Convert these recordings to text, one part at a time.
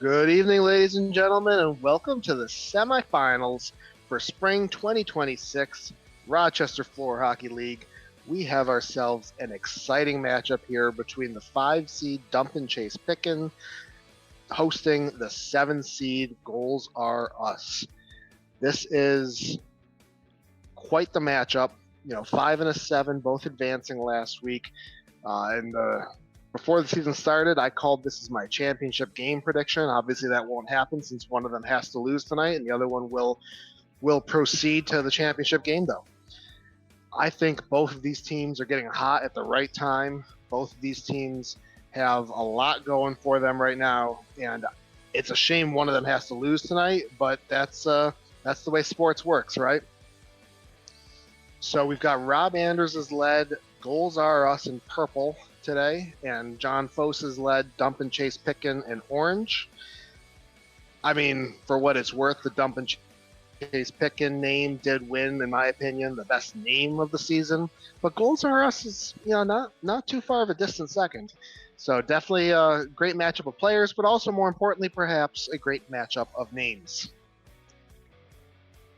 Good evening, ladies and gentlemen, and welcome to the semifinals for Spring 2026 Rochester Floor Hockey League. We have ourselves an exciting matchup here between the 5-seed Dumpin Chase Pickin hosting the 7-seed Goals Are Us. This is quite the matchup. 5 and a 7, both advancing last week. Before the season started, I called this as my championship game prediction. Obviously, that won't happen since one of them has to lose tonight, and the other one will proceed to the championship game, though. I think both of these teams are getting hot at the right time. Both of these teams have a lot going for them right now, and it's a shame one of them has to lose tonight, but that's the way sports works, right? So we've got Rob Anders as led Goals Are Us in purple today, and John Foss has led Dumpin Chase Pickin in orange. I mean, for what it's worth, the Dumpin Chase Pickin name did win, in my opinion, the best name of the season. But Goals Are Us is, not too far of a distant second. So definitely a great matchup of players, but also more importantly, perhaps a great matchup of names.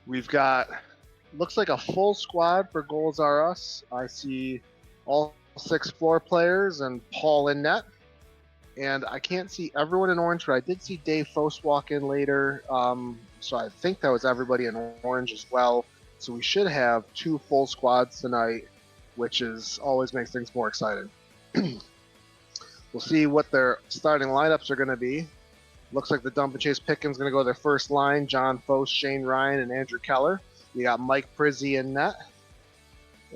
We've got, looks like a full squad for Goals Are Us. I see all 6 floor players and Paul in net. And I can't see everyone in orange, but I did see Dave Foss walk in later. So I think that was everybody in orange as well. So we should have 2 full squads tonight, which is always makes things more exciting. We'll see what their starting lineups are going to be. Looks like the Dumpin Chase Pickin's going to go their first line: John Foss, Shane Ryan, and Andrew Keller. You got Mike Prizzi in net.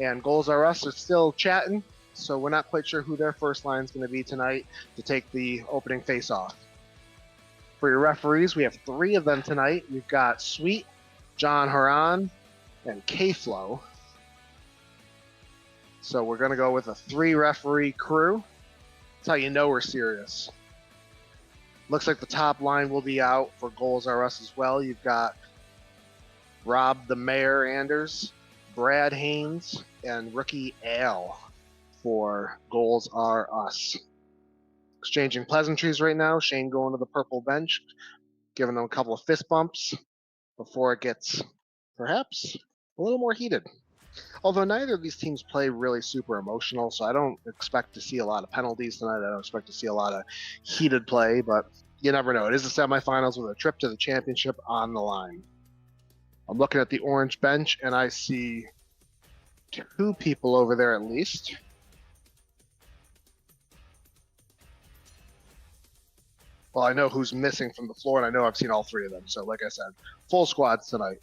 And Goals Are Us are still chatting, so we're not quite sure who their first line is going to be tonight to take the opening face-off. For your referees, we have 3 of them tonight. We've got Sweet, John Haran, and K-Flow. So we're going to go with a 3-referee crew. That's how you know we're serious. Looks like the top line will be out for Goals Are Us as well. You've got Rob the Mayor Anders, Brad Haynes, and rookie Al for Goals Are Us. Exchanging pleasantries right now. Shane going to the purple bench, giving them a couple of fist bumps before it gets perhaps a little more heated. Although neither of these teams play really super emotional, so I don't expect to see a lot of penalties tonight. I don't expect to see a lot of heated play, but you never know. It is the semifinals with a trip to the championship on the line. I'm looking at the orange bench, and I see 2 people over there at least. Well, I know who's missing from the floor, and I know I've seen all 3 of them. So, like I said, full squads tonight.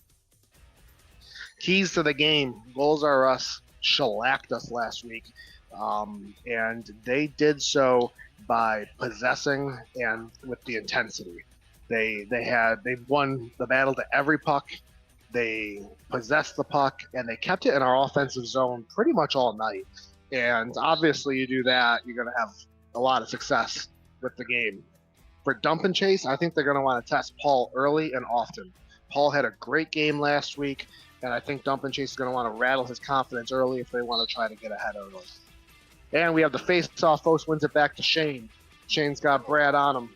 Keys to the game. Goals Are Us shellacked us last week, and they did so by possessing and with the intensity. They won the battle to every puck. They possessed the puck, and they kept it in our offensive zone pretty much all night. And obviously, you do that, you're going to have a lot of success with the game. For Dumpin Chase, I think they're going to want to test Paul early and often. Paul had a great game last week, and I think Dumpin Chase is going to want to rattle his confidence early if they want to try to get ahead early. And we have the face-off. Foss wins it back to Shane. Shane's got Brad on him.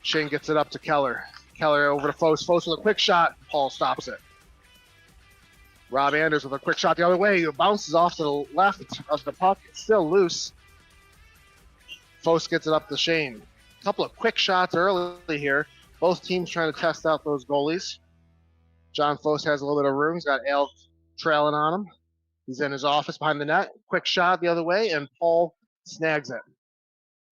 Shane gets it up to Keller. Keller over to Foss. Foss with a quick shot. Paul stops it. Rob Anders with a quick shot the other way. It bounces off to the left of the puck. It's still loose. Foss gets it up to Shane. A couple of quick shots early here. Both teams trying to test out those goalies. John Foss has a little bit of room. He's got Al trailing on him. He's in his office behind the net. Quick shot the other way, and Paul snags it.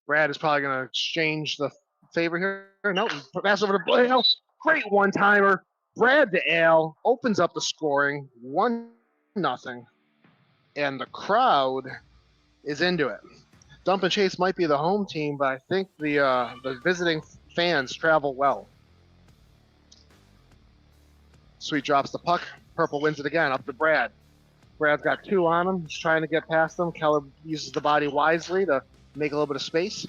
Brad is probably going to exchange the favor here. No, pass over to Al. Great one-timer. Brad to Al opens up the scoring. 1-0. And the crowd is into it. Dumpin Chase might be the home team, but I think the visiting fans travel well. Sweet drops the puck. Purple wins it again. Up to Brad. Brad's got 2 on him. He's trying to get past them. Keller uses the body wisely to make a little bit of space.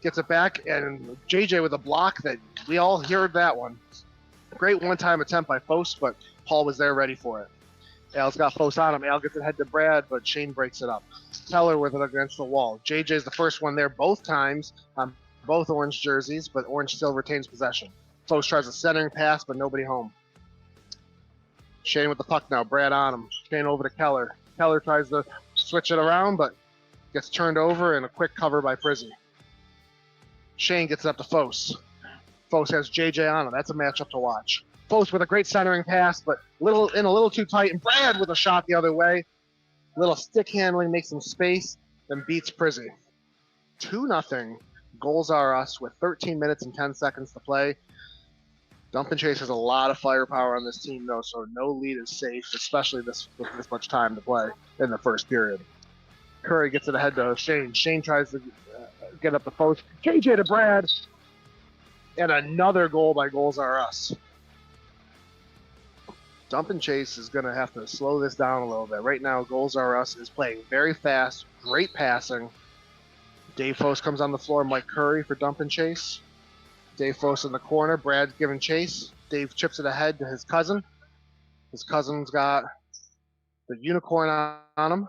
Gets it back, and JJ with a block that we all heard that one. Great one-time attempt by Foss, but Paul was there ready for it. Al's got Foss on him. Al gets it head to Brad, but Shane breaks it up. Keller with it against the wall. JJ's the first one there both times. I'm both orange jerseys, but orange still retains possession. Foes tries a centering pass, but nobody home. Shane with the puck now. Brad on him. Shane over to Keller. Keller tries to switch it around, but gets turned over and a quick cover by Frizzy. Shane gets it up to Fos. Fos has JJ on him. That's a matchup to watch. Fos with a great centering pass, but a little too tight. And Brad with a shot the other way. Little stick handling, makes some space, then beats Prizzy. 2-0. Goals are us with 13 minutes and 10 seconds to play. Dump and Chase has a lot of firepower on this team, though, so no lead is safe, especially with this much time to play in the first period. Curry gets it ahead to Shane. Shane tries to get up the Fos. JJ to Brad. And another goal by Goals R Us. Dump and Chase is going to have to slow this down a little bit. Right now, Goals R Us is playing very fast, great passing. Dave Fos comes on the floor. Mike Curry for Dump and Chase. Dave Fos in the corner. Brad's giving chase. Dave chips it ahead to his cousin. His cousin's got the unicorn on him.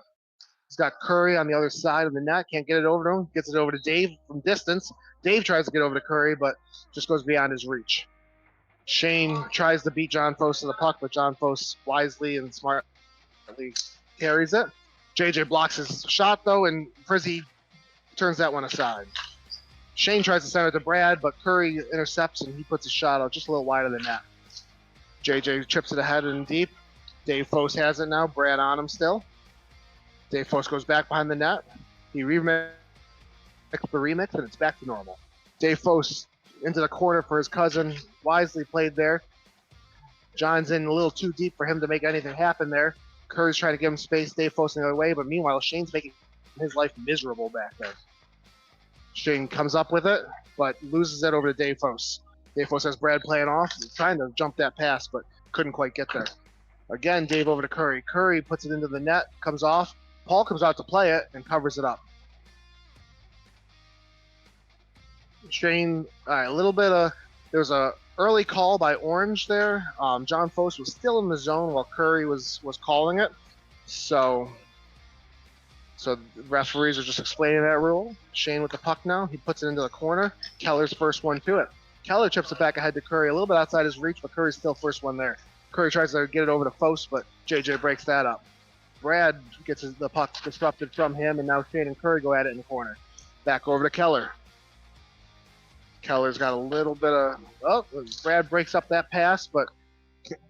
He's got Curry on the other side of the net. Can't get it over to him. Gets it over to Dave from distance. Dave tries to get over to Curry, but just goes beyond his reach. Shane tries to beat John Fos to the puck, but John Fos wisely and smartly carries it. JJ blocks his shot, though, and Frizzy turns that one aside. Shane tries to center to Brad, but Curry intercepts, and he puts his shot out just a little wide of the net. JJ chips it ahead and deep. Dave Fos has it now. Brad on him still. Dave Fos goes back behind the net. He remixes the remix, and it's back to normal. Dave Fos into the corner for his cousin. Wisely played there. John's in a little too deep for him to make anything happen there. Curry's trying to give him space. Dave Fos the other way, but meanwhile, Shane's making his life miserable back there. Shane comes up with it, but loses it over to Dave Fos. Dave Fos has Brad playing off. He's trying to jump that pass, but couldn't quite get there. Again, Dave over to Curry. Curry puts it into the net, comes off. Paul comes out to play it and covers it up. Shane, a little bit of, there's a early call by Orange there. John Fos was still in the zone while Curry was calling it. So the referees are just explaining that rule. Shane with the puck now. He puts it into the corner. Keller's first one to it. Keller chips it back ahead to Curry, a little bit outside his reach, but Curry's still first one there. Curry tries to get it over to Fos, but JJ breaks that up. Brad gets the puck disrupted from him, and now Shane and Curry go at it in the corner. Back over to Keller. Keller's got a little bit of... Oh, Brad breaks up that pass, but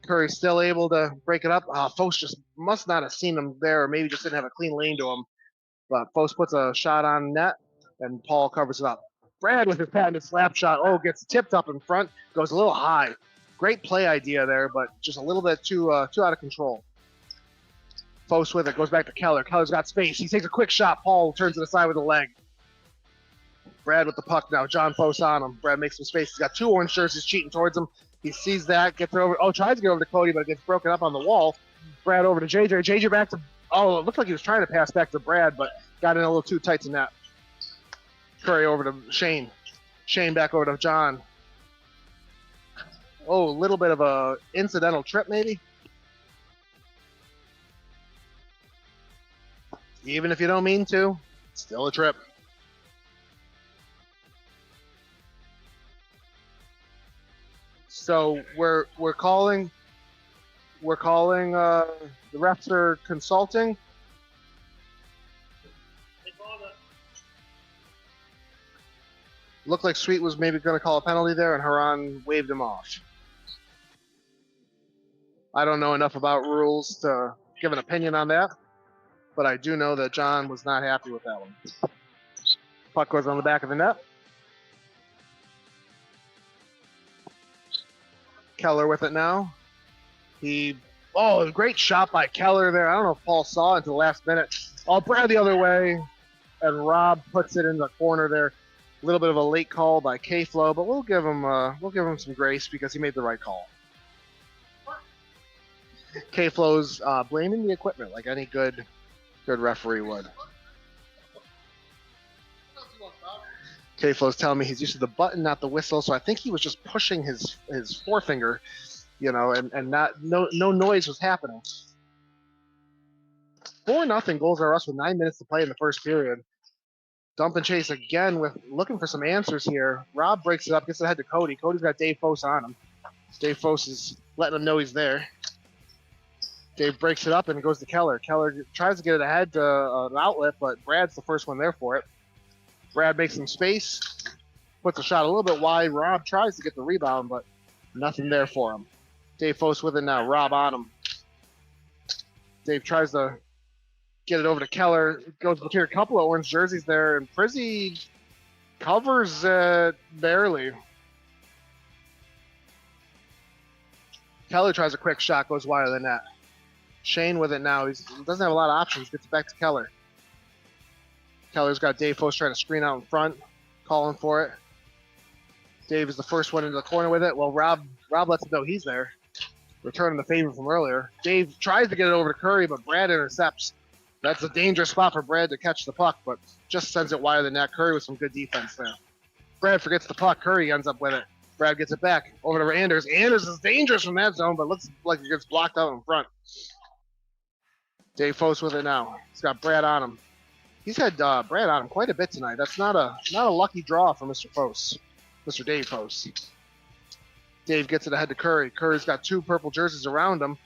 Curry's still able to break it up. Fos just must not have seen him there, or maybe just didn't have a clean lane to him. But Fos puts a shot on net, and Paul covers it up. Brad with his patented slap shot, gets tipped up in front, goes a little high. Great play idea there, but just a little bit too out of control. Fos with it, goes back to Keller. Keller's got space. He takes a quick shot. Paul turns it aside with a leg. Brad with the puck now. John Fos on him. Brad makes some space. He's got two orange jerseys cheating towards him. He sees that, gets it over. Tries to get over to Cody, but it gets broken up on the wall. Brad over to JJ. JJ back to... it looked like he was trying to pass back to Brad, but got in a little too tight to net. Curry over to Shane. Shane back over to John. A little bit of a incidental trip, maybe. Even if you don't mean to, still a trip. So we're calling the refs are consulting. Looked like Sweet was maybe going to call a penalty there, and Haran waved him off. I don't know enough about rules to give an opinion on that, but I do know that John was not happy with that one. Puck goes on the back of the net. Keller with it now. A great shot by Keller there. I don't know if Paul saw it until the last minute. Brad the other way, and Rob puts it in the corner there. A little bit of a late call by K-Flow, but we'll give him some grace because he made the right call. K-Flow's blaming the equipment like any good referee would. K-Flow's telling me he's used to the button, not the whistle, so I think he was just pushing his forefinger, and no noise was happening. 4-0 Goals are us with 9 minutes to play in the first period. Dump and chase again with looking for some answers here. Rob breaks it up, gets ahead to Cody. Cody's got Dave Fose on him. Dave Fose is letting him know he's there. Dave breaks it up and goes to Keller. Keller tries to get it ahead to an outlet, but Brad's the first one there for it. Brad makes some space, puts a shot a little bit wide. Rob tries to get the rebound, but nothing there for him. Dave Fose with it now. Rob on him. Dave tries to get it over to Keller. Goes between a couple of orange jerseys there, and Prizzy covers it barely. Keller tries a quick shot, goes wide of the net. Shane with it now. He doesn't have a lot of options. Gets it back to Keller. Keller's got Dave Fose trying to screen out in front, calling for it. Dave is the first one into the corner with it. Well, Rob lets him know he's there, returning the favor from earlier. Dave tries to get it over to Curry, but Brad intercepts. That's a dangerous spot for Brad to catch the puck, but just sends it wide of the net. Curry with some good defense there. Brad forgets the puck. Curry ends up with it. Brad gets it back over to Anders. Anders is dangerous from that zone, but looks like he gets blocked out in front. Dave Fose with it now. He's got Brad on him. He's had Brad on him quite a bit tonight. That's not a lucky draw for Mr. Fose, Mr. Dave Fose. Dave gets it ahead to Curry. Curry's got 2 purple jerseys around him.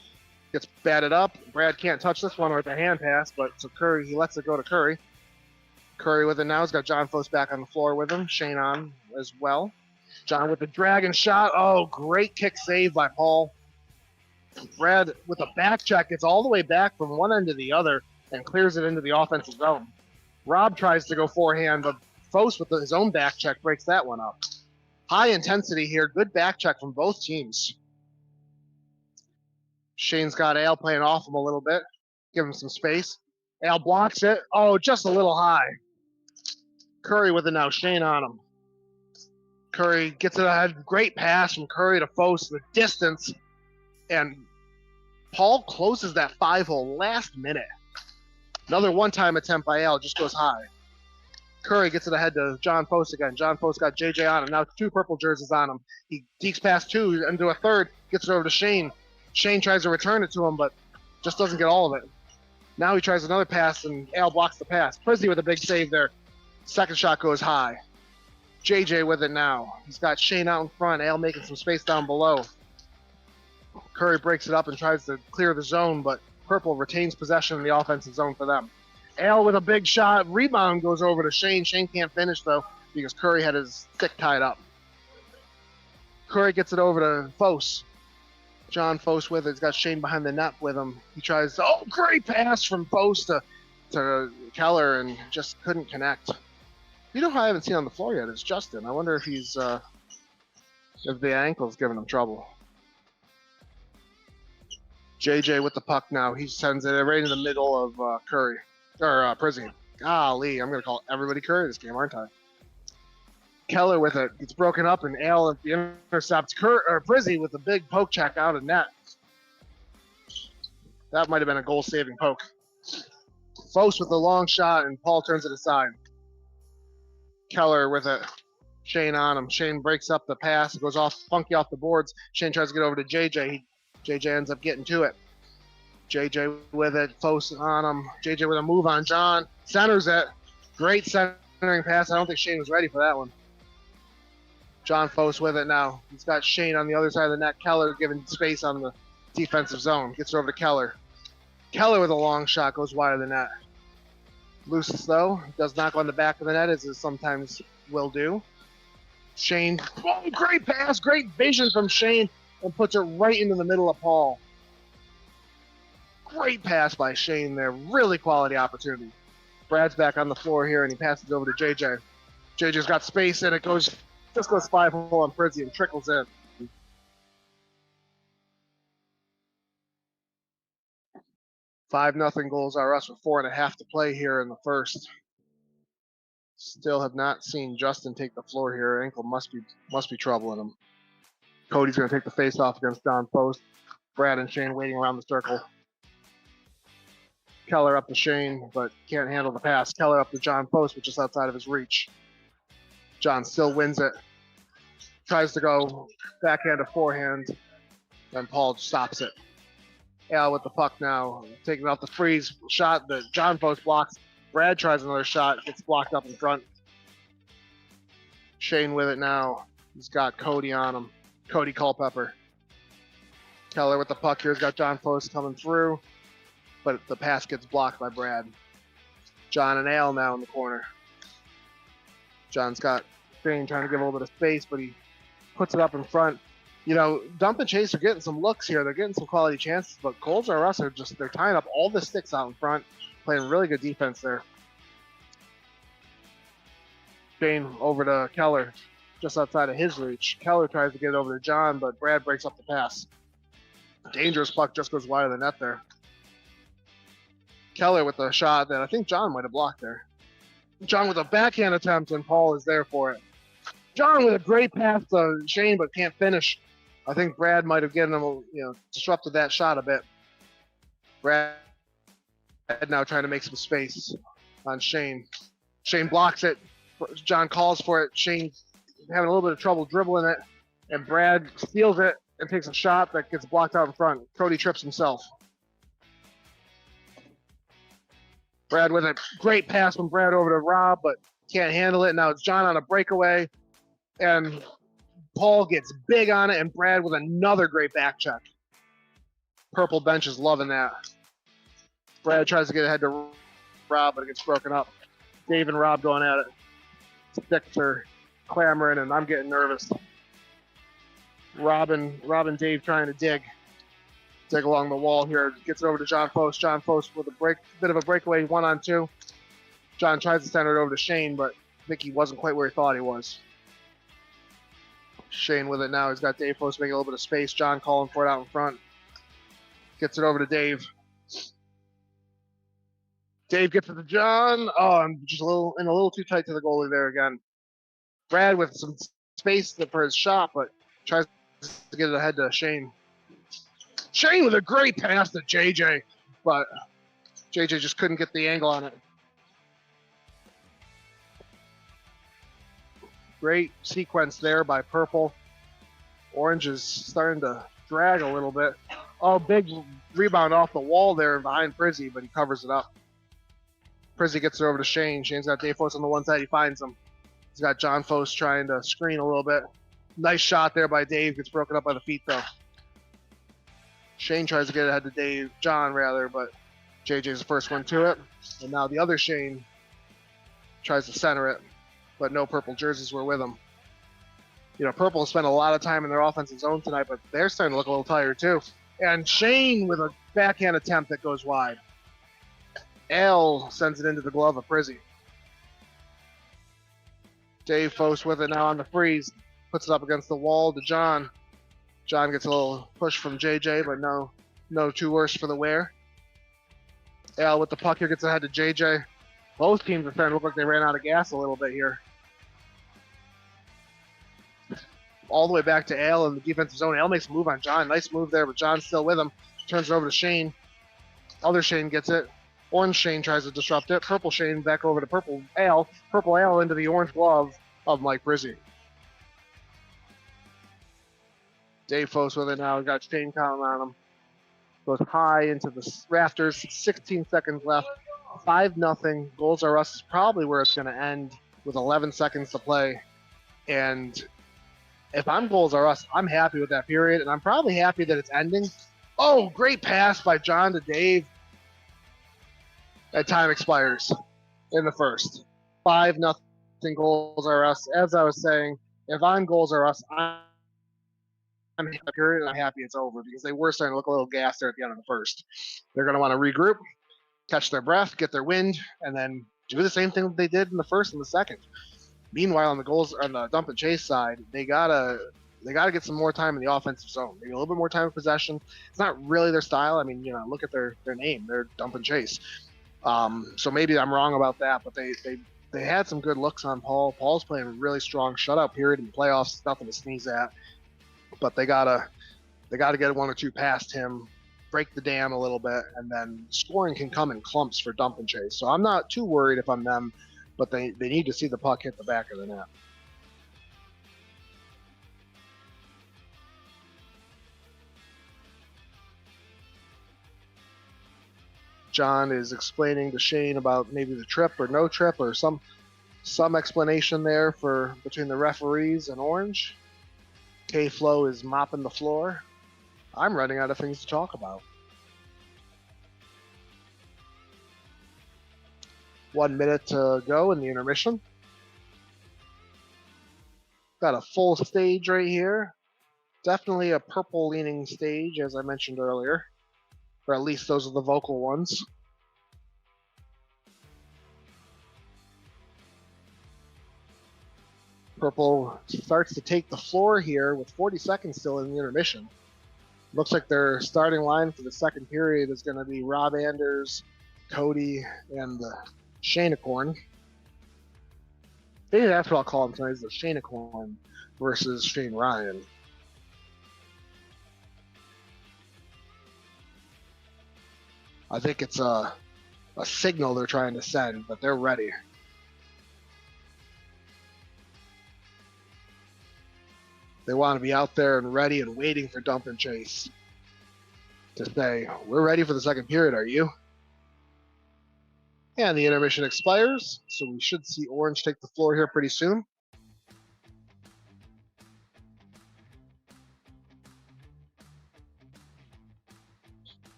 Gets batted up. Brad can't touch this one with a hand pass, but so Curry, he lets it go to Curry. Curry with it now. He's got John Fose back on the floor with him. Shane on as well. John with the dragon shot. Oh, great kick save by Paul. Brad with a back check gets all the way back from one end to the other and clears it into the offensive zone. Rob tries to go forehand, but Fose with his own back check breaks that one up. High intensity here. Good back check from both teams. Shane's got Al playing off him a little bit. Give him some space. Al blocks it. Oh, just a little high. Curry with it now. Shane on him. Curry gets it ahead. Great pass from Curry to Fose. The distance. And Paul closes that 5-hole last minute. Another one-time attempt by Al, just goes high. Curry gets it ahead to John Fose again. John Fose got JJ on him. Now 2 purple jerseys on him. He dekes past 2 into a third, gets it over to Shane. Shane tries to return it to him, but just doesn't get all of it. Now he tries another pass, and Al blocks the pass. Prizzy with a big save there. Second shot goes high. JJ with it now. He's got Shane out in front. Al making some space down below. Curry breaks it up and tries to clear the zone, but Purple retains possession in the offensive zone for them. Al with a big shot. Rebound goes over to Shane. Shane can't finish, though, because Curry had his stick tied up. Curry gets it over to Fose. John Fose with it. He's got Shane behind the net with him. He tries, great pass from Fose to Keller and just couldn't connect. You know who I haven't seen on the floor yet is Justin. I wonder if if the ankle's giving him trouble. JJ with the puck now. He sends it right in the middle of Curry. Or Prizzy. Golly, I'm going to call everybody Curry this game, aren't I? Keller with it. It's broken up, and Al intercepts Prizzy with a big poke check out of net. That might have been a goal-saving poke. Fose with the long shot, and Paul turns it aside. Keller with it. Shane on him. Shane breaks up the pass. It goes funky off the boards. Shane tries to get over to JJ. JJ ends up getting to it. JJ with it. Fose on him. JJ with a move on John. Centers it. Great centering pass. I don't think Shane was ready for that one. John Fose with it now. He's got Shane on the other side of the net. Keller giving space on the defensive zone. Gets it over to Keller. Keller with a long shot goes wide of the net. Loose though. Does not go on the back of the net as it sometimes will do. Shane. Great pass. Great vision from Shane. And puts it right into the middle of Paul. Great pass by Shane there. Really quality opportunity. Brad's back on the floor here, and he passes it over to JJ. JJ's got space, and it goes 5-hole on Prizzy and trickles in. $5-0 goals are us with 4.5 to play here in the first. Still have not seen Justin take the floor here. Ankle must be troubling him. Cody's going to take the face-off against John Fose. Brad and Shane waiting around the circle. Keller up to Shane, but can't handle the pass. Keller up to John Fose, which is outside of his reach. John still wins it. Tries to go backhand to forehand, and Paul stops it. Al with the puck now, taking off the freeze shot that John Fose blocks. Brad tries another shot, gets blocked up in front. Shane with it now. He's got Cody on him. Cody Culpepper. Keller with the puck here. He's got John Post coming through, but the pass gets blocked by Brad. John and Ale now in the corner. John's got Shane trying to give a little bit of space, but he puts it up in front. You know, Dump and Chase are getting some looks here. They're getting some quality chances, but Goals R Us are just, they're tying up all the sticks out in front, playing really good defense there. Shane over to Keller, just outside of his reach. Keller tries to get it over to John, but Brad breaks up the pass. Dangerous puck just goes wide of the net there. Keller with a shot that I think John might have blocked there. John with a backhand attempt, and Paul is there for it. John with a great pass to Shane, but can't finish. I think Brad might have given him, disrupted that shot a bit. Brad now trying to make some space on Shane. Shane blocks it. John calls for it. Shane having a little bit of trouble dribbling it, and Brad steals it and takes a shot that gets blocked out in front. Cody trips himself. Brad with a great pass from Brad over to Rob, but can't handle it. Now it's John on a breakaway, and Paul gets big on it, and Brad with another great back check. Purple bench is loving that. Brad tries to get ahead to Rob, but it gets broken up. Dave and Rob going at it. Sticks are clamoring, and I'm getting nervous. Rob and Dave trying to dig along the wall here. Gets it over to John Post. John Post with a bit of a breakaway 1-on-2. John tries to send it over to Shane, but I think he wasn't quite where he thought he was. Shane with it now. He's got Dave Post making a little bit of space. John calling for it out in front. Gets it over to Dave. Dave gets it to John. Oh, I'm just a little too tight to the goalie there again. Brad with some space for his shot, but tries to get it ahead to Shane. Shane with a great pass to JJ, but JJ just couldn't get the angle on it. Great sequence there by Purple. Orange is starting to drag a little bit. Oh, big rebound off the wall there behind Prizzy, but he covers it up. Prizzy gets it over to Shane. Shane's got Dave Foss on the one side. He finds him. He's got John Foss trying to screen a little bit. Nice shot there by Dave. Gets broken up by the feet, though. Shane tries to get ahead to John, but JJ's the first one to it. And now the other Shane tries to center it, but no purple jerseys were with him. Purple spent a lot of time in their offensive zone tonight, but they're starting to look a little tired, too. And Shane with a backhand attempt that goes wide. L sends it into the glove of Prizzy. Dave Foss with it now on the freeze. Puts it up against the wall to John. John gets a little push from JJ, but no too worse for the wear. Al with the puck here gets ahead to JJ. Both teams are starting to look like they ran out of gas a little bit here. All the way back to Al in the defensive zone. Al makes a move on John. Nice move there, but John's still with him. Turns it over to Shane. Other Shane gets it. Orange Shane tries to disrupt it. Purple Shane back over to Purple Al. Purple Al into the orange glove of Mike Prizzy. Dave Foss with it now. He's got Shane counting on him. Goes high into the rafters. 16 seconds left. 5-0. Goals R Us is probably where it's going to end with 11 seconds to play. And if I'm Goals R Us, I'm happy with that period, and I'm probably happy that it's ending. Oh, great pass by John to Dave. That time expires in the first. 5-0 Goals R Us. As I was saying, if I'm Goals R Us, I'm happy period, and I'm happy it's over because they were starting to look a little gassed there at the end of the first. They're going to want to regroup, catch their breath, get their wind, and then do the same thing that they did in the first and the second. Meanwhile, on the Dump and Chase side, they gotta get some more time in the offensive zone. Maybe a little bit more time in possession. It's not really their style. I mean, look at their name. They're Dump and Chase. So maybe I'm wrong about that, but they had some good looks on Paul. Paul's playing a really strong shutout period in the playoffs. Nothing to sneeze at. But they gotta get one or two past him, break the dam a little bit, and then scoring can come in clumps for Dump and Chase. So I'm not too worried if I'm them, but they need to see the puck hit the back of the net. John is explaining to Shane about maybe the trip or no trip or some explanation there for between the referees and Orange. K-Flow is mopping the floor. I'm running out of things to talk about. 1 minute to go in the intermission. Got a full stage right here. Definitely a purple-leaning stage, as I mentioned earlier. Or at least those are the vocal ones. Purple starts to take the floor here with 40 seconds still in the intermission. Looks like their starting line for the second period is going to be Rob Anders, Cody, and Shaneacorn. Maybe that's what I'll call him tonight, is the Shaneacorn versus Shane Ryan. I think it's a signal they're trying to send, but they're ready. They want to be out there and ready and waiting for Dump and Chase to say, we're ready for the second period, are you? And the intermission expires, so we should see Orange take the floor here pretty soon.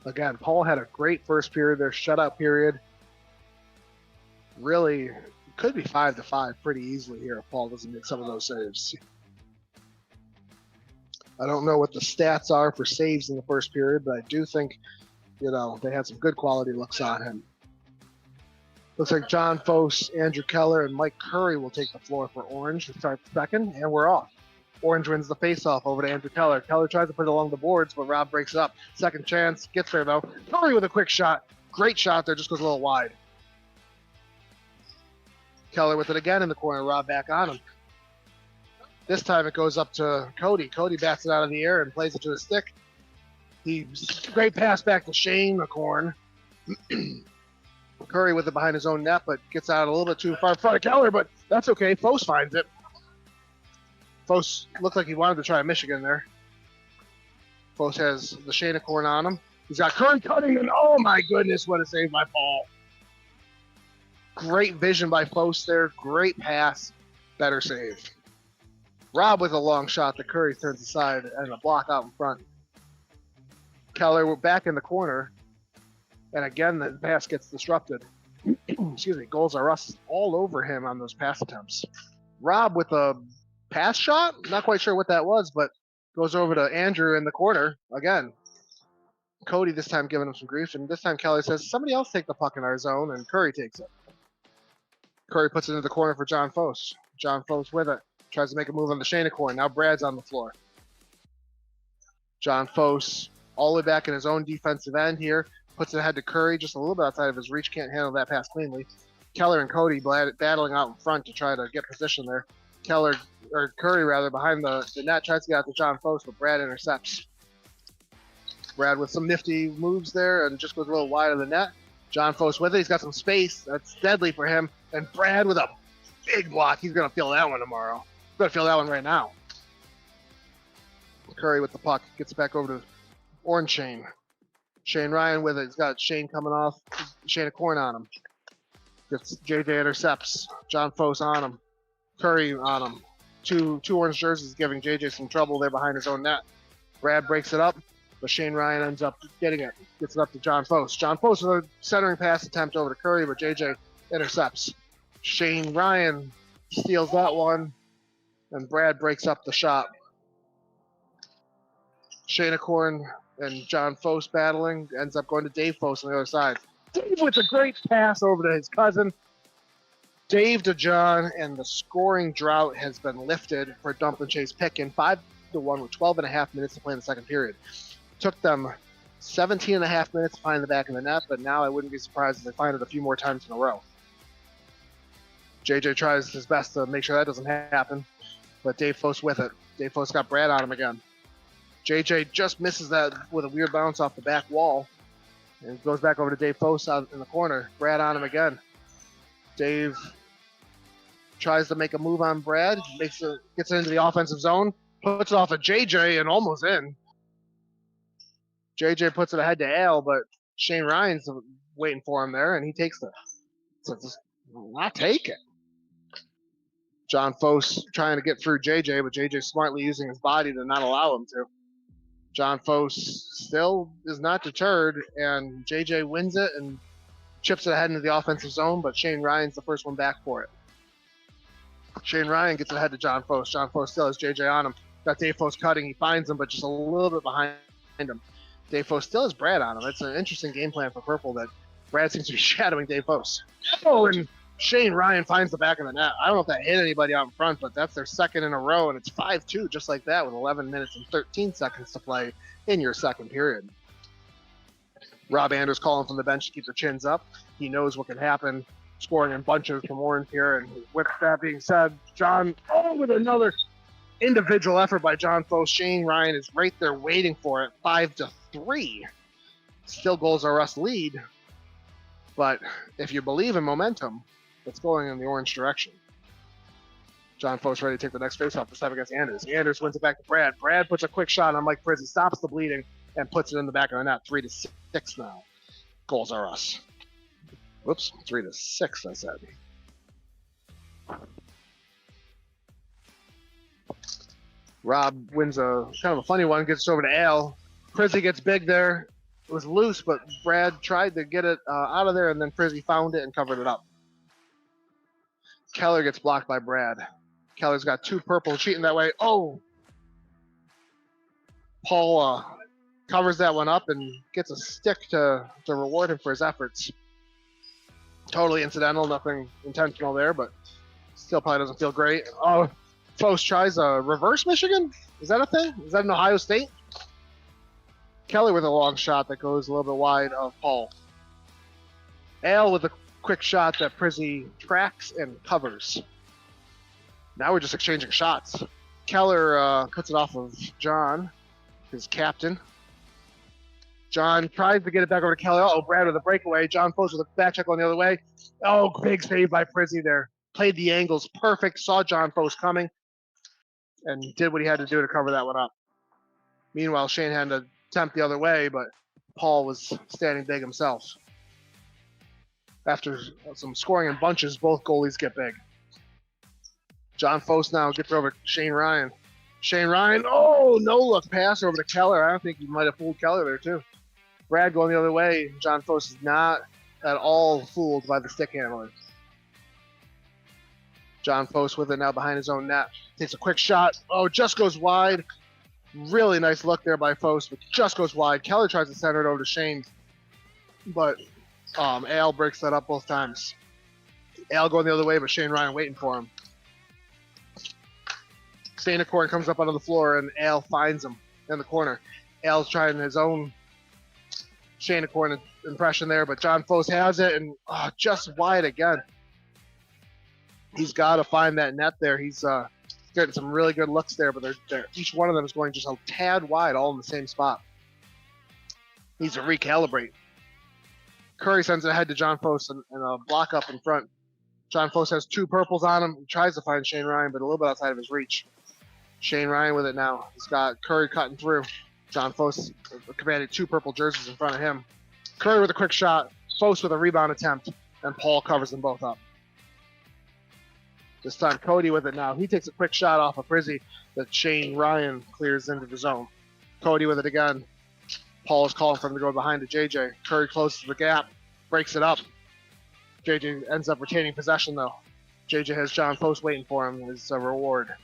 Again, Paul had a great first period, their shutout period. Really, could be 5-5 pretty easily here if Paul doesn't make some of those saves. I don't know what the stats are for saves in the first period, but I do think, they had some good quality looks on him. Looks like John Fose, Andrew Keller, and Mike Curry will take the floor for Orange to start the second, and we're off. Orange wins the faceoff over to Andrew Keller. Keller tries to put it along the boards, but Rob breaks it up. Second chance, gets there though. Curry with a quick shot. Great shot there, just goes a little wide. Keller with it again in the corner. Rob back on him. This time it goes up to Cody. Cody bats it out of the air and plays it to the stick. Great pass back to Shaneacorn. Curry with it behind his own net, but gets out a little bit too far in front of Keller, but that's okay. Fose finds it. Fose looked like he wanted to try a Michigan there. Fose has the Shaneacorn on him. He's got Curry cutting, and oh my goodness, what a save by Paul. Great vision by Fose there. Great pass. Better save. Rob with a long shot that Curry turns aside and a block out in front. Keller, we're back in the corner. And again, the pass gets disrupted. Excuse me, goals are us all over him on those pass attempts. Rob with a pass shot? Not quite sure what that was, but goes over to Andrew in the corner again. Cody this time giving him some grief, and this time Kelly says, somebody else take the puck in our zone, and Curry takes it. Curry puts it into the corner for John Fose. John Fose with it. Tries to make a move on the Shaneacorn. Now Brad's on the floor. John Fose all the way back in his own defensive end here. Puts it ahead to Curry, just a little bit outside of his reach. Can't handle that pass cleanly. Keller and Cody battling out in front to try to get position there. Curry behind the net tries to get out to John Fose, but Brad intercepts. Brad with some nifty moves there and just goes a little wide of the net. John Fose with it. He's got some space. That's deadly for him. And Brad with a big block. He's going to feel that one tomorrow. He's going to feel that one right now. Curry with the puck. Gets it back over to Orange Shane. Shane Ryan with it. He's got Shane coming off. Shaneacorn on him. Gets JJ intercepts. John Fose on him. Curry on him. Two orange jerseys giving JJ some trouble there behind his own net. Brad breaks it up, but Shane Ryan ends up getting it. Gets it up to John Fose. John Fose with a centering pass attempt over to Curry, but JJ intercepts. Shane Ryan steals that one, and Brad breaks up the shot. Shaneacorn and John Fose battling, ends up going to Dave Fose on the other side. Dave with a great pass over to his cousin. Dave to John, and the scoring drought has been lifted for Dump and Chase Pickin. 5-1 with 12.5 minutes to play in the second period. Took them 17.5 minutes to find the back of the net, but now I wouldn't be surprised if they find it a few more times in a row. JJ tries his best to make sure that doesn't happen, but Dave Fose with it. Dave Fose got Brad on him again. JJ just misses that with a weird bounce off the back wall, and goes back over to Dave Fose out in the corner. Brad on him again. Dave tries to make a move on Brad, gets it into the offensive zone, puts it off of JJ and almost in. JJ puts it ahead to Al, but Shane Ryan's waiting for him there, and he takes the. So just not take it. John Foss trying to get through JJ, but JJ smartly using his body to not allow him to. John Foss still is not deterred, and JJ wins it and chips it ahead into the offensive zone, but Shane Ryan's the first one back for it. Shane Ryan gets ahead to John Foss. John Foss still has JJ on him. Got Dave Foss cutting. He finds him, but just a little bit behind him. Dave Foss still has Brad on him. It's an interesting game plan for Purple that Brad seems to be shadowing Dave Foss. Oh, and Shane Ryan finds the back of the net. I don't know if that hit anybody out in front, but that's their second in a row, and it's 5-2 just like that with 11 minutes and 13 seconds to play in your second period. Rob Anders calling from the bench to keep their chins up. He knows what can happen, scoring in bunches from Orange here. And with that being said, John, with another individual effort by John Foss. Shane Ryan is right there waiting for it, 5-3. Still goals are us lead. But if you believe in momentum, it's going in the orange direction. John Foss ready to take the next faceoff this time against Anders. Anders wins it back to Brad. Brad puts a quick shot on Mike Prizzi, stops the bleeding, and puts it in the back of the net. 3-6 now. Goals are us. Whoops, 3-6, I said. Rob wins a kind of a funny one, gets it over to Al. Prizzi gets big there. It was loose, but Brad tried to get it out of there, and then Prizzi found it and covered it up. Keller gets blocked by Brad. Keller's got 2 purple cheating that way. Oh! Paul covers that one up and gets a stick to reward him for his efforts. Totally incidental, nothing intentional there, but still probably doesn't feel great. Oh, Foss tries a reverse Michigan? Is that a thing? Is that in Ohio State? Keller with a long shot that goes a little bit wide of Paul. Al with a quick shot that Prizzi tracks and covers. Now we're just exchanging shots. Keller cuts it off of John, his captain. John tries to get it back over to Keller. Oh, Brad with a breakaway. John Foss with a back check on the other way. Oh, big save by Prizzi there. Played the angles perfect, saw John Foss coming, and did what he had to do to cover that one up. Meanwhile, Shane had to attempt the other way, but Paul was standing big himself. After some scoring in bunches, both goalies get big. John Foss now gets over to Shane Ryan. Shane Ryan, no look pass over to Keller. I don't think he might have fooled Keller there too. Brad going the other way. John Foss is not at all fooled by the stick handler. John Foss with it now behind his own net. Takes a quick shot. Oh, just goes wide. Really nice look there by Foss, but just goes wide. Keller tries to center it over to Shane, but Al breaks that up both times. Al going the other way, but Shane Ryan waiting for him. Stainacorn comes up onto the floor, and Al finds him in the corner. Al's trying his own Stainacorn impression there, but John Foss has it, and just wide again. He's got to find that net there. He's getting some really good looks there, but they're each one of them is going just a tad wide, all in the same spot. Needs to recalibrate. Curry sends it ahead to John Foss and a block up in front. John Foss has 2 purples on him. He tries to find Shane Ryan, but a little bit outside of his reach. Shane Ryan with it now. He's got Curry cutting through. John Foss commanded 2 purple jerseys in front of him. Curry with a quick shot. Foss with a rebound attempt, and Paul covers them both up. This time Cody with it now. He takes a quick shot off of Prizzi that Shane Ryan clears into the zone. Cody with it again. Paul is calling for him to go behind to JJ. Curry closes the gap, breaks it up. JJ ends up retaining possession though. JJ has John Foss waiting for him as a reward.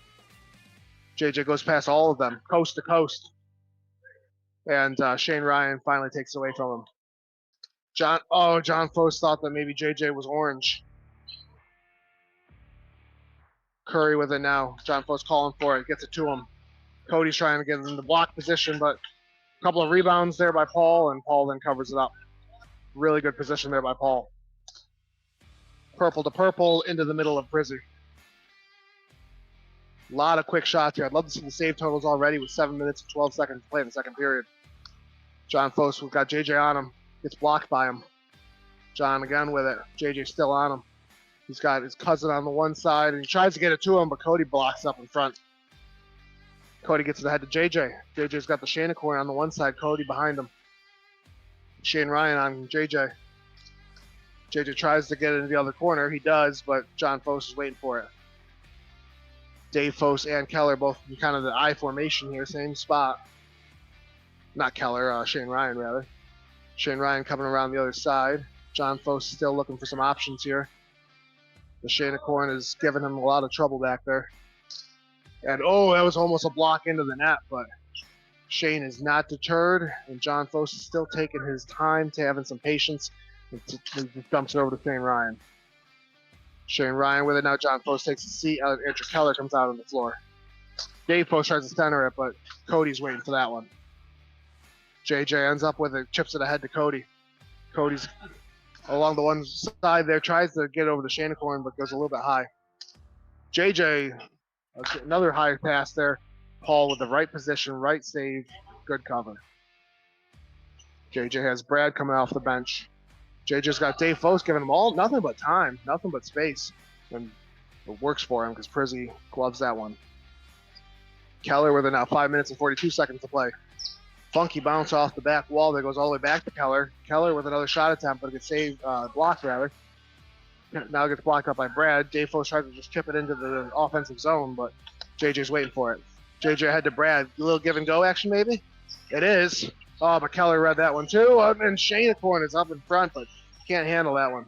JJ goes past all of them, coast to coast. And Shane Ryan finally takes it away from him. John Foss thought that maybe JJ was orange. Curry with it now. John Foss calling for it, gets it to him. Cody's trying to get in the block position, but a couple of rebounds there by Paul, and Paul then covers it up. Really good position there by Paul. Purple to purple into the middle of Prizzi. A lot of quick shots here. I'd love to see the save totals already with 7 minutes and 12 seconds to play in the second period. John Foss, we've got JJ on him. Gets blocked by him. John again with it. JJ still on him. He's got his cousin on the one side, and he tries to get it to him, but Cody blocks up in front. Cody gets it ahead to JJ. JJ's got the Shane corner on the one side, Cody behind him. Shane Ryan on JJ. JJ tries to get into the other corner. He does, but John Foss is waiting for it. Dave Foss and Keller both in kind of the I formation here, same spot. Not Keller, Shane Ryan rather. Shane Ryan coming around the other side. John Foss still looking for some options here. The Shanacorn is giving him a lot of trouble back there. And oh, that was almost a block into the net, but Shane is not deterred, and John Foss is still taking his time to having some patience. He just dumps it over to Shane Ryan. Shane Ryan with it now. John Foss takes a seat. Andrew Keller comes out on the floor. Dave Foss tries to center it, but Cody's waiting for that one. JJ ends up with it, chips it ahead to Cody. Cody's along the one side there, tries to get over the Shanacorn, but goes a little bit high. JJ, another high pass there. Paul with the right position, right save, good cover. JJ has Brad coming off the bench. JJ's got Dave Foss giving him nothing but time, nothing but space. And it works for him because Prizzy gloves that one. Keller with it now, 5 minutes and 42 seconds to play. Funky bounce off the back wall that goes all the way back to Keller. Keller with another shot attempt, but it gets saved, blocked rather. Now it gets blocked up by Brad. Dave Foss tries to just chip it into the offensive zone, but JJ's waiting for it. JJ ahead to Brad. A little give and go action maybe? It is. Oh, but Keller read that one too. And Shanacorn is up in front, but can't handle that one.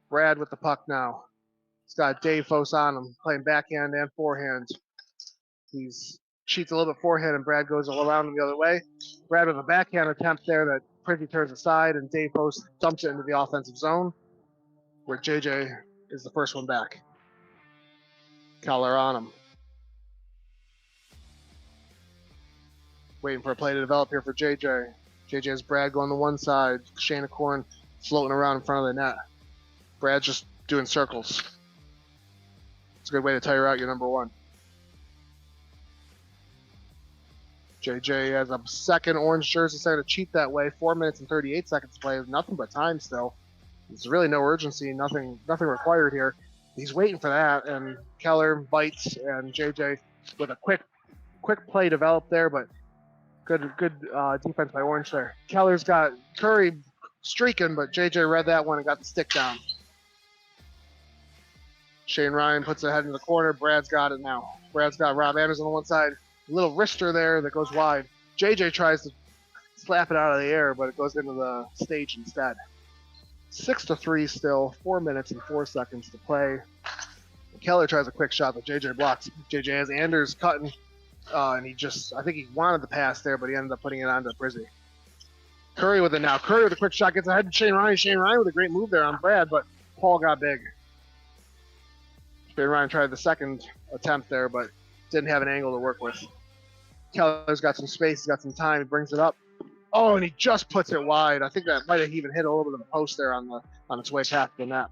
Brad with the puck now. He's got Dave Foss on him, playing backhand and forehand. He's cheats a little bit forehand, and Brad goes around him the other way. Brad with a backhand attempt there that Prizzy turns aside, and Dave Foss dumps it into the offensive zone, where JJ is the first one back. Keller on him. Waiting for a play to develop here for JJ. JJ has Brad going to one side. Shanacorn floating around in front of the net. Brad's just doing circles. It's a good way to tire out your number one. JJ has a second orange jersey, starting to cheat that way. 4 minutes and 38 seconds to play. Nothing but time still. There's really no urgency, nothing required here. He's waiting for that, and Keller bites, and JJ with a quick play developed there, but good defense by Orange there. Keller's got Curry streaking, but JJ read that one and got the stick down. Shane Ryan puts it head in the corner. Brad's got it now. Brad's got Rob Anderson on one side. A little wrister there that goes wide. JJ tries to slap it out of the air, but it goes into the stage instead. 6-3 still. 4 minutes and 4 seconds to play. Keller tries a quick shot, but JJ blocks. JJ has Anders cutting, and I think he wanted the pass there, but he ended up putting it onto Prizzy. Curry with it now. Curry with a quick shot, gets ahead to Shane Ryan. Shane Ryan with a great move there on Brad, but Paul got big. Shane Ryan tried the second attempt there, but didn't have an angle to work with. Keller's got some space, he's got some time, he brings it up. Oh, and he just puts it wide. I think that might have even hit a little bit of the post there on its way past the net.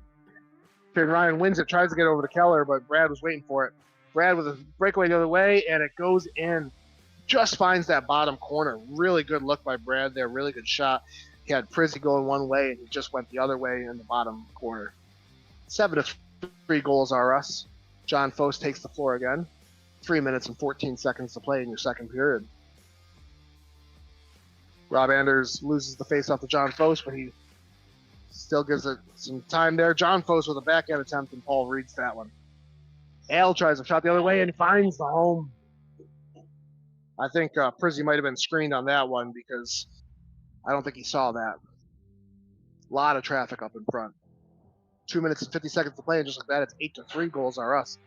Shane Ryan wins it, tries to get over to Keller, but Brad was waiting for it. Brad with a breakaway the other way, and it goes in. Just finds that bottom corner. Really good look by Brad there, really good shot. He had Prizzy going one way, and he just went the other way in the bottom corner. 7-3 goals are us. John Foss takes the floor again. 3 minutes and 14 seconds to play in your second period. Rob Anders loses the face-off to John Foss, but he still gives it some time there. John Foss with a backhand attempt, and Paul reads that one. Al tries a shot the other way and finds the home. I think Prizzy might have been screened on that one because I don't think he saw that. A lot of traffic up in front. 2 minutes and 50 seconds to play, and just like that, it's 8-3 goals are us.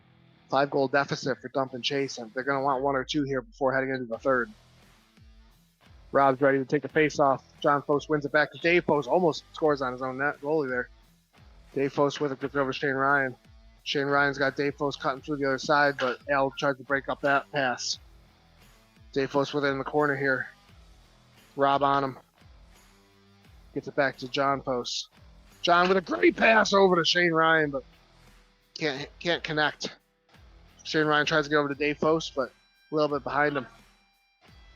5-goal deficit for Dump and Chase, and they're going to want one or two here before heading into the third. Rob's ready to take the face-off. John Foss wins it back to Dave Foss. Almost scores on his own net goalie there. Dave Foss with it, gets over Shane Ryan. Shane Ryan's got Dave Foss cutting through the other side, but Al tries to break up that pass. Dave Foss with it in the corner here. Rob on him. Gets it back to John Foss. John with a great pass over to Shane Ryan, but can't connect. Shane Ryan tries to get over to Dave Foss, but a little bit behind him.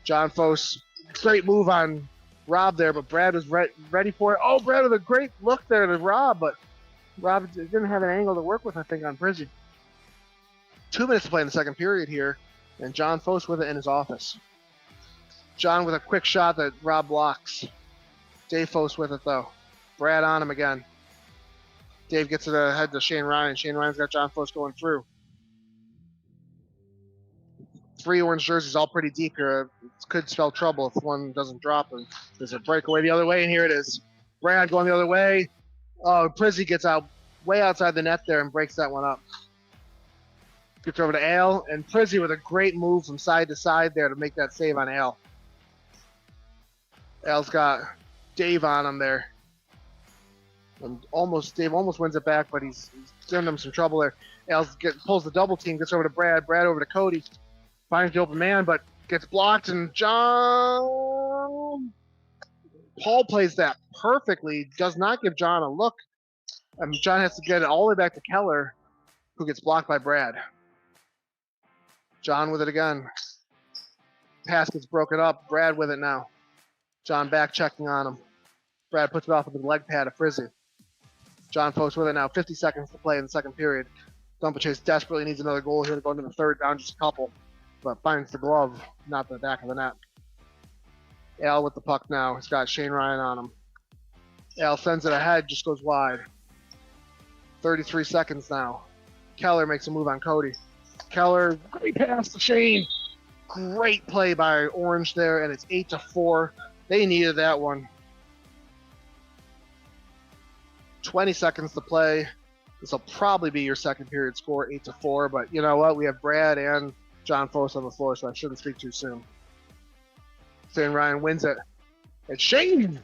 John Foss, great move on Rob there, but Brad was ready for it. Oh, Brad with a great look there to Rob, but Rob didn't have an angle to work with, I think, on Prizzy. 2 minutes to play in the second period here, and John Foss with it in his office. John with a quick shot that Rob blocks. Dave Foss with it, though. Brad on him again. Dave gets it ahead to Shane Ryan. Shane Ryan's got John Foss going through. 3 orange jerseys all pretty deep here. It could spell trouble if one doesn't drop. And there's a breakaway the other way, and here it is. Brad going the other way. Oh, Prizzy gets out way outside the net there and breaks that one up. Gets over to Ale, and Prizzy with a great move from side to side there to make that save on Ale. Ale's got Dave on him there. And Dave almost wins it back, but he's giving him some trouble there. Ale pulls the double team, gets over to Brad. Brad over to Cody. Finds the open man, but gets blocked, and Paul plays that perfectly. Does not give John a look. John has to get it all the way back to Keller, who gets blocked by Brad. John with it again. Pass gets broken up. Brad with it now. John back checking on him. Brad puts it off with the leg pad of Frizzy. John Foss with it now. 50 seconds to play in the second period. Dumpa-Chase desperately needs another goal here to go into the third, down just a couple. But finds the glove, not the back of the net. Al with the puck now. He's got Shane Ryan on him. Al sends it ahead, just goes wide. 33 seconds now. Keller makes a move on Cody. Keller, great pass to Shane. Great play by Orange there, and it's 8-4. They needed that one. 20 seconds to play. This will probably be your second period score, 8-4. But you know what? We have Brad and John Foss on the floor, so I shouldn't speak too soon. Shane Ryan wins it. And Shane!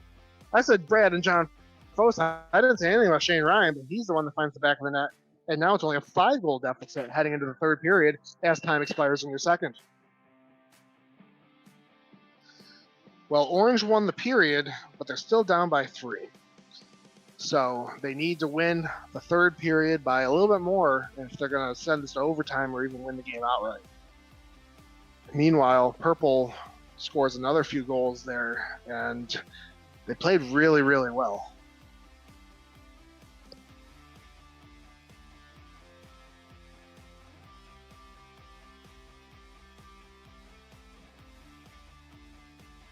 I said Brad and John Foss. I didn't say anything about Shane Ryan, but he's the one that finds the back of the net. And now it's only a 5-goal deficit heading into the third period as time expires in your second. Well, Orange won the period, but they're still down by 3. So they need to win the third period by a little bit more if they're going to send this to overtime or even win the game outright. Meanwhile, Purple scores another few goals there, and they played really, really well.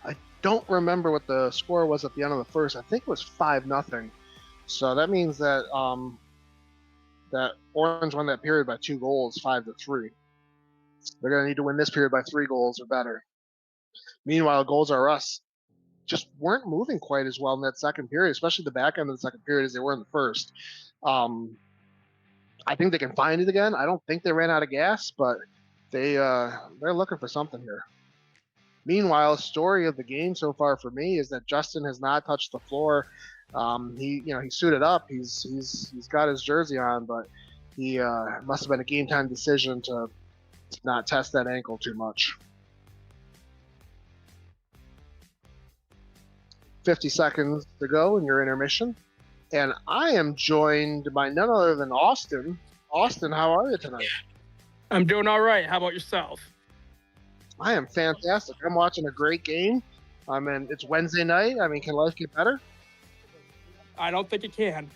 I don't remember what the score was at the end of the first. I think it was 5-0. So that means that that Orange won that period by 2 goals, 5-3. They're going to need to win this period by 3 goals or better. Meanwhile, Goals R Us just weren't moving quite as well in that second period, especially the back end of the second period as they were in the first. I think they can find it again. I don't think they ran out of gas, but they're looking for something here. Meanwhile, story of the game so far for me is that Justin has not touched the floor. He suited up. He's got his jersey on, but he must have been a game time decision to not test that ankle too much. 50 seconds to go in your intermission. And I am joined by none other than Austin. Austin, how are you tonight? I'm doing all right. How about yourself? I am fantastic. I'm watching a great game. It's Wednesday night. Can life get better? I don't think it can.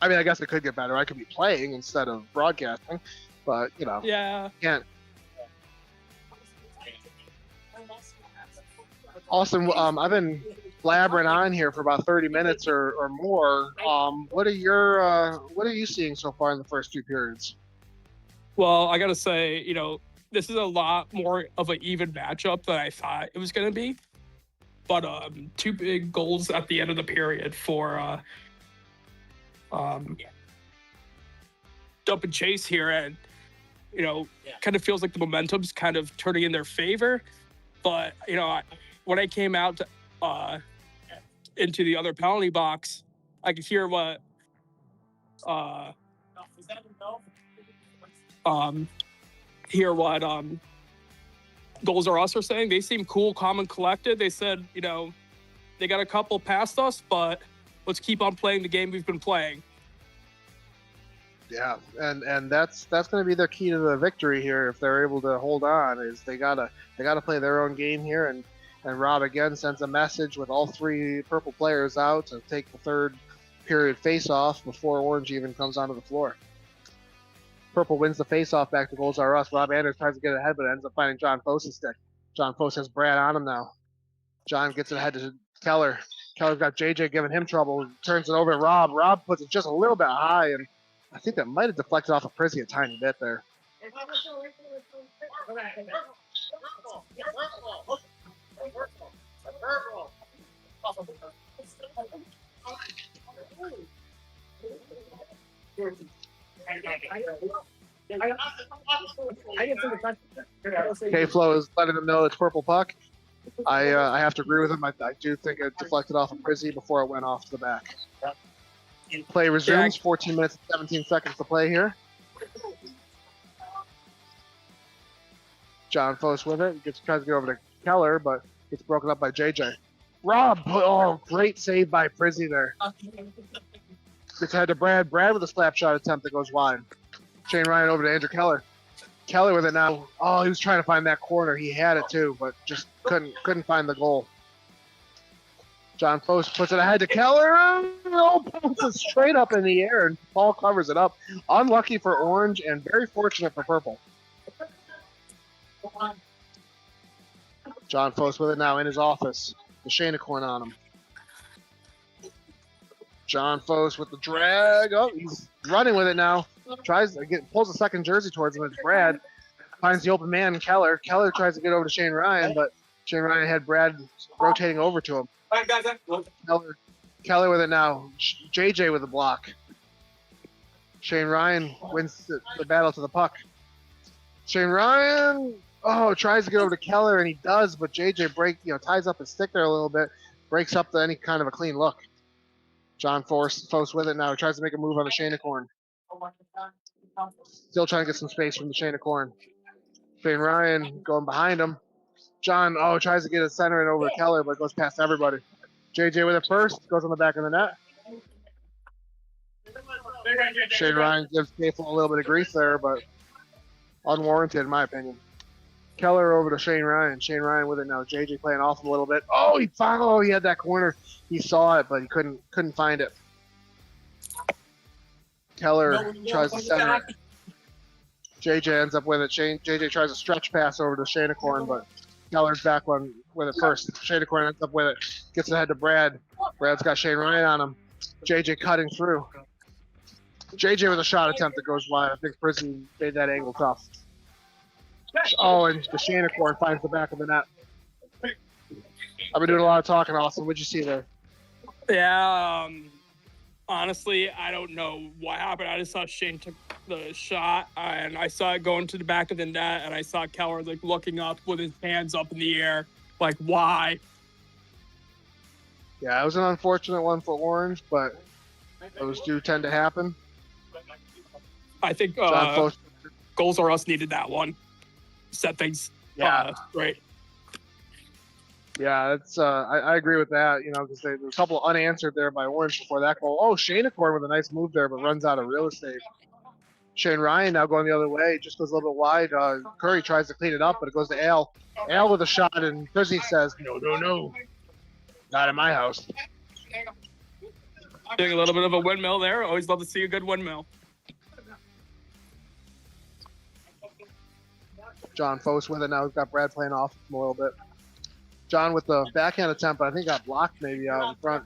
I guess it could get better. I could be playing instead of broadcasting, but, Yeah. Can't. Austin, I've been blabbering on here for about 30 minutes or more. What are you seeing so far in the first 2 periods? Well, I got to say, this is a lot more of an even matchup than I thought it was going to be. But 2 big goals at the end of the period for Dumpa-Chase here, and kind of feels like the momentum's kind of turning in their favor. But when I came out into the other penalty box, I could hear what Goals R Us are saying. They seem cool, calm, and collected. They said, they got a couple past us, but let's keep on playing the game we've been playing. Yeah, and that's going to be their key to the victory here if they're able to hold on. Is they gotta play their own game here, and Rob again sends a message with all 3 Purple players out to take the third period face-off before Orange even comes onto the floor. Purple wins the face-off back to Goals Are Us. Rob Anders tries to get ahead, but ends up finding John Fose's stick. John Fose has Brad on him now. John gets it ahead to Keller. Keller's got JJ giving him trouble. Turns it over to Rob. Rob puts it just a little bit high, and I think that might have deflected off of Prizzy a tiny bit there. K-Flow is letting them know it's purple puck. I have to agree with him. I do think it deflected off of Prizzy before it went off to the back. Play resumes. 14 minutes and 17 seconds to play here. John Fose with it. Tries to get over to Keller, but gets broken up by JJ. Rob, oh, great save by Prizzy there. Gets ahead to Brad. Brad with a slap shot attempt that goes wide. Shane Ryan over to Andrew Keller. Keller with it now. Oh, he was trying to find that corner. He had it too, but just couldn't find the goal. John Fose puts it ahead to Keller. Oh, bounces straight up in the air, and Paul covers it up. Unlucky for Orange and very fortunate for Purple. John Fose with it now in his office. The Shanacorn on him. John Fose with the drag. Oh, he's running with it now. Tries to pulls the second jersey towards him. It's Brad. Finds the open man, Keller. Keller tries to get over to Shane Ryan, but Shane Ryan had Brad rotating over to him. Keller with it now. JJ with the block. Shane Ryan wins the battle to the puck. Shane Ryan, tries to get over to Keller, and he does, but JJ ties up his stick there a little bit, breaks up any kind of a clean look. John Fose with it now. He tries to make a move on the Shanacorn. Still trying to get some space from the Shanacorn. Shane Ryan going behind him. John, tries to get a center and over to Keller, but goes past everybody. JJ with it first, goes on the back of the net. Shane Ryan gives K-Flow a little bit of grief there, but unwarranted in my opinion. Keller over to Shane Ryan. Shane Ryan with it now. JJ playing off him a little bit. He had that corner. He saw it, but he couldn't find it. Keller tries to center it. JJ ends up with it. JJ tries a stretch pass over to Shanacorn, but Keller's back one with it first. Shanacorn ends up with it. Gets it ahead to Brad. Brad's got Shane Ryan on him. JJ cutting through. JJ with a shot attempt that goes wide. I think Prizzy made that angle tough. And the Shanacorn finds the back of the net. I've been doing a lot of talking, Austin. What'd you see there? Yeah, honestly, I don't know what happened. I just saw Shane took the shot, and I saw it going to the back of the net, and I saw Keller looking up with his hands up in the air, why? Yeah, it was an unfortunate one for Orange, but those do tend to happen. I think Goals Are Us needed that one. Set things right. Yeah, it's I agree with that, because there's a couple unanswered there by Orange before that goal. Shanacorn with a nice move there, but runs out of real estate. Shane Ryan now going the other way, just goes a little bit wide. Curry tries to clean it up, but it goes to Al. Al with a shot, and Prizzy says, no, not in my house. Doing a little bit of a windmill there. Always love to see a good windmill. John Fose with it now. We've got Brad playing off him a little bit. John with the backhand attempt, but I think got blocked maybe out in front.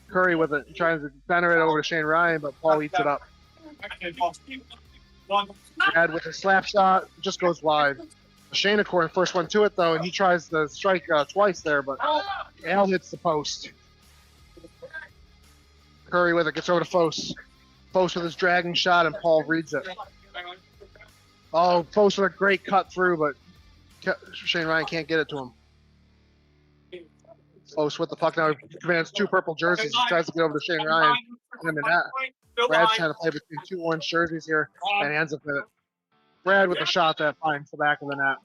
Curry with it, trying to center it over to Shane Ryan, but Paul eats it up. Brad with a slap shot, just goes wide. Shanacorn first one to it though, and he tries to strike twice there, but Al hits the post. Curry with it, gets over to Fose. Fose with his dragging shot, and Paul reads it. Fose with a great cut through, but Shane Ryan can't get it to him. Fose with the puck now. He commands two purple jerseys. He tries to get over to Shane Ryan. And Brad's trying to play between two orange jerseys here, and ends up with it. Brad with the shot that finds the back of the net.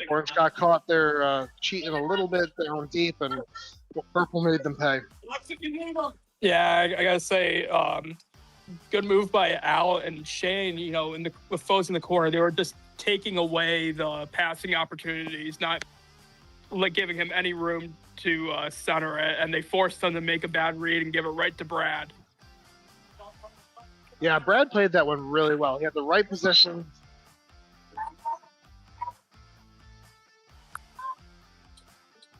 Orange got caught there cheating a little bit down deep, and purple made them pay. Yeah, I gotta say, good move by Al and Shane. With Fose in the corner, they were just taking away the passing opportunities, not giving him any room to center it, and they forced them to make a bad read and give it right to Brad. Yeah, Brad played that one really well. He had the right position.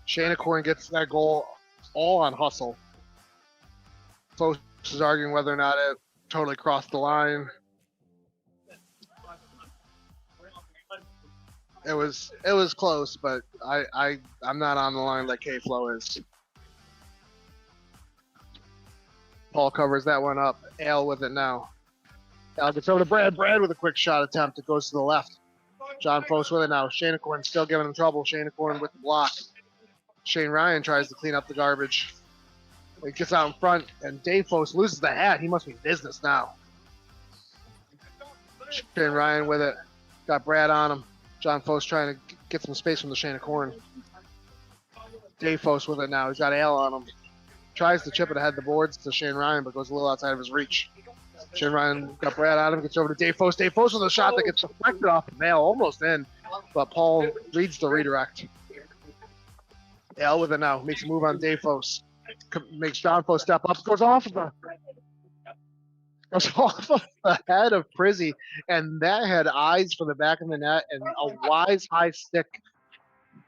Shanacorn gets that goal all on hustle. Folks is arguing whether or not it totally crossed the line. It was close, but I'm not on the line like K-Flow is. Paul covers that one up. Al with it now. Al gets over to Brad. Brad with a quick shot attempt. It goes to the left. John Post with it now. Shanacorn still giving him trouble. Shanacorn with the block. Shane Ryan tries to clean up the garbage. He gets out in front, and Dave Post loses the hat. He must be business now. Shane Ryan with it. Got Brad on him. John Post trying to get some space from the Shanacorn. Dave Post with it now. He's got Al on him. Tries to chip it ahead the boards to Shane Ryan, but goes a little outside of his reach. Shane Ryan got Brad on him, gets over to Dave Post. Dave Post with a shot that gets deflected off of Al, almost in, but Paul reads the redirect. Al with it now, makes a move on Dave Post. Makes John Post step up, goes off of the head of Prizzy, and that had eyes for the back of the net and a wise high stick,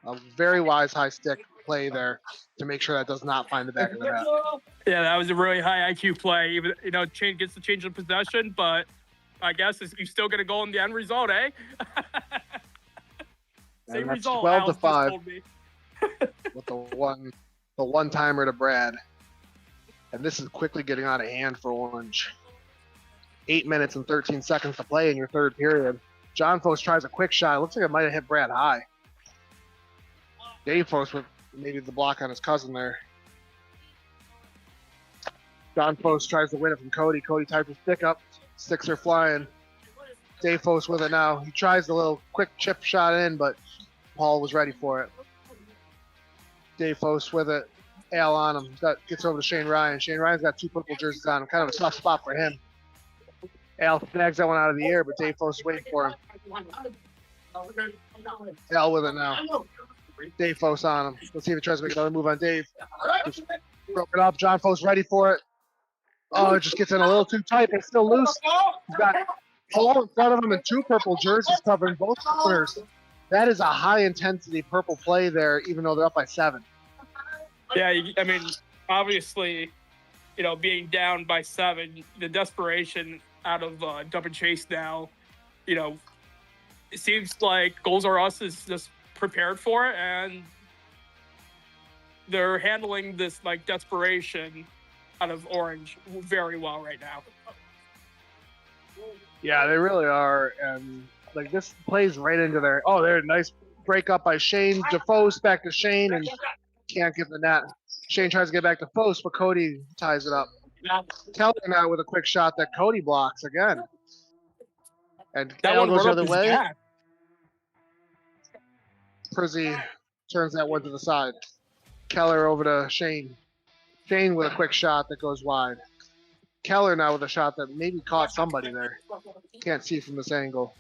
a very wise high stick play there to make sure that does not find the back of the net. Yeah, that was a really high IQ play. Even gets the change of possession, but I guess you still get a goal in the end result, eh? Same result. 12-5 with the one timer to Brad, and this is quickly getting out of hand for Orange. 8 minutes and 13 seconds to play in your third period. John Post tries a quick shot. It looks like it might have hit Brad high. Dave Post with maybe the block on his cousin there. John Post tries to win it from Cody. Cody types his stick up. Sticks are flying. Dave Post with it now. He tries a little quick chip shot in, but Paul was ready for it. Dave Post with it. Al on him. Gets over to Shane Ryan. Shane Ryan's got 2 purple jerseys on him. Kind of a tough spot for him. Al snags that one out of the air, but Dave Post is waiting for him. Al with it now. Dave Post on him. Let's see if he tries to make another move on Dave. Just broke it up. John Post ready for it. Oh, it just gets in a little too tight. It's still loose. He's got Paul in front of him and 2 purple jerseys covering both corners. That is a high-intensity purple play there, even though they're up by 7. Yeah, I mean, obviously, being down by 7, the desperation out of Dump and Chase now, it seems like Goals Are Us is just prepared for it, and they're handling this desperation out of Orange very well right now. Yeah, they really are, and this plays right into their. Oh, there's a nice break up by Shane. DeFoe back to Shane, and can't get the net. Shane tries to get back to Foast, but Cody ties it up. Keller now with a quick shot that Cody blocks again. And that Al one goes the right other up way. his back. Prizzy turns that one to the side. Keller over to Shane. Shane with a quick shot that goes wide. Keller now with a shot that maybe caught somebody there. Can't see from this angle.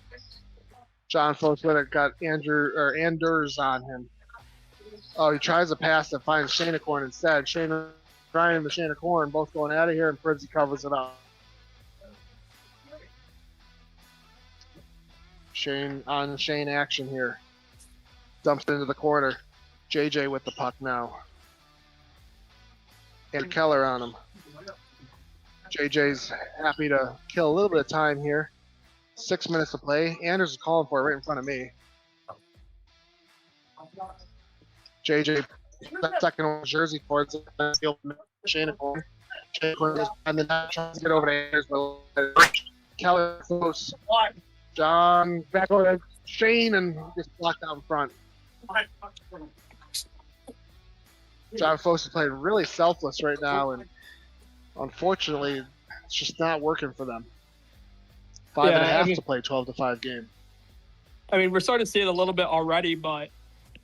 John Post with it, got Anders on him. Oh, he tries to pass that finds Shanacorn instead. Shane Ryan and the Shanacorn both going out of here, and Prizzy covers it up. Shane action here. Dumps it into the corner. JJ with the puck now. And Keller on him. JJ's happy to kill a little bit of time here. 6 minutes to play. Anders is calling for it right in front of me. JJ, second jersey for it. Shanacorn. Shanacorn goes behind the net, tries to get over to Anders, but Keller close. John back over to Shane and gets blocked out in front. John Foss is playing really selfless right now, and unfortunately, it's just not working for them. 5.5 to play 12-5 game. I mean, we're starting to see it a little bit already, but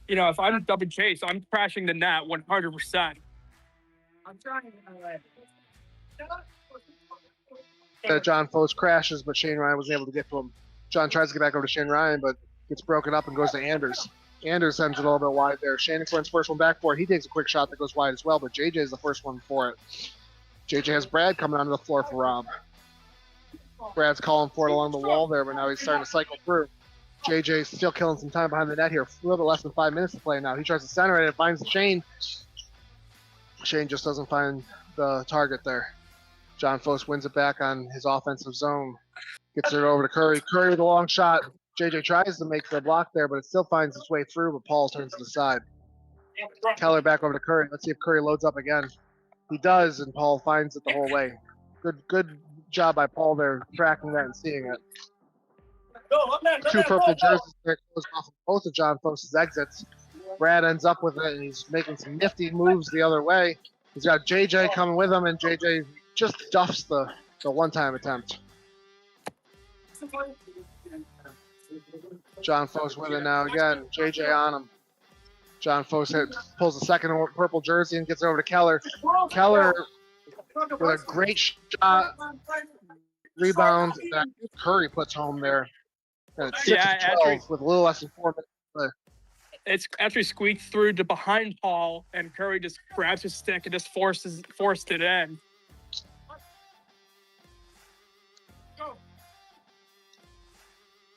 if I'm Dump and Chase, I'm crashing the net 100%. John Foss crashes, but Shane Ryan was able to get to him. John tries to get back over to Shane Ryan, but gets broken up and goes to Anders. Anders sends it a little bit wide there. Shanacorn's first one back for it. He takes a quick shot that goes wide as well, but JJ is the first one for it. JJ has Brad coming onto the floor for Rob. Brad's calling for it along the wall there, but now he's starting to cycle through. JJ's still killing some time behind the net here. A little bit less than 5 minutes to play now. He tries to center it and finds Shane. Shane just doesn't find the target there. John Foss wins it back on his offensive zone. Gets it over to Curry. Curry with a long shot. JJ tries to make the block there, but it still finds its way through, but Paul turns to the side. Keller back over to Curry. Let's see if Curry loads up again. He does, and Paul finds it the whole way. Good job by Paul there, tracking that and seeing it. Two purple jerseys there goes off of both of John Foss's exits. Brad ends up with it, and he's making some nifty moves the other way. He's got JJ coming with him, and JJ just duffs the one-time attempt. John Foss with it now again. JJ on him. John Foss pulls the second purple jersey and gets it over to Keller. Keller with a great shot, rebound that Curry puts home there. And it's 6-12 with a little less than 4 minutes to play. It's actually squeaked through to behind Paul, and Curry just grabs his stick and just forced it in.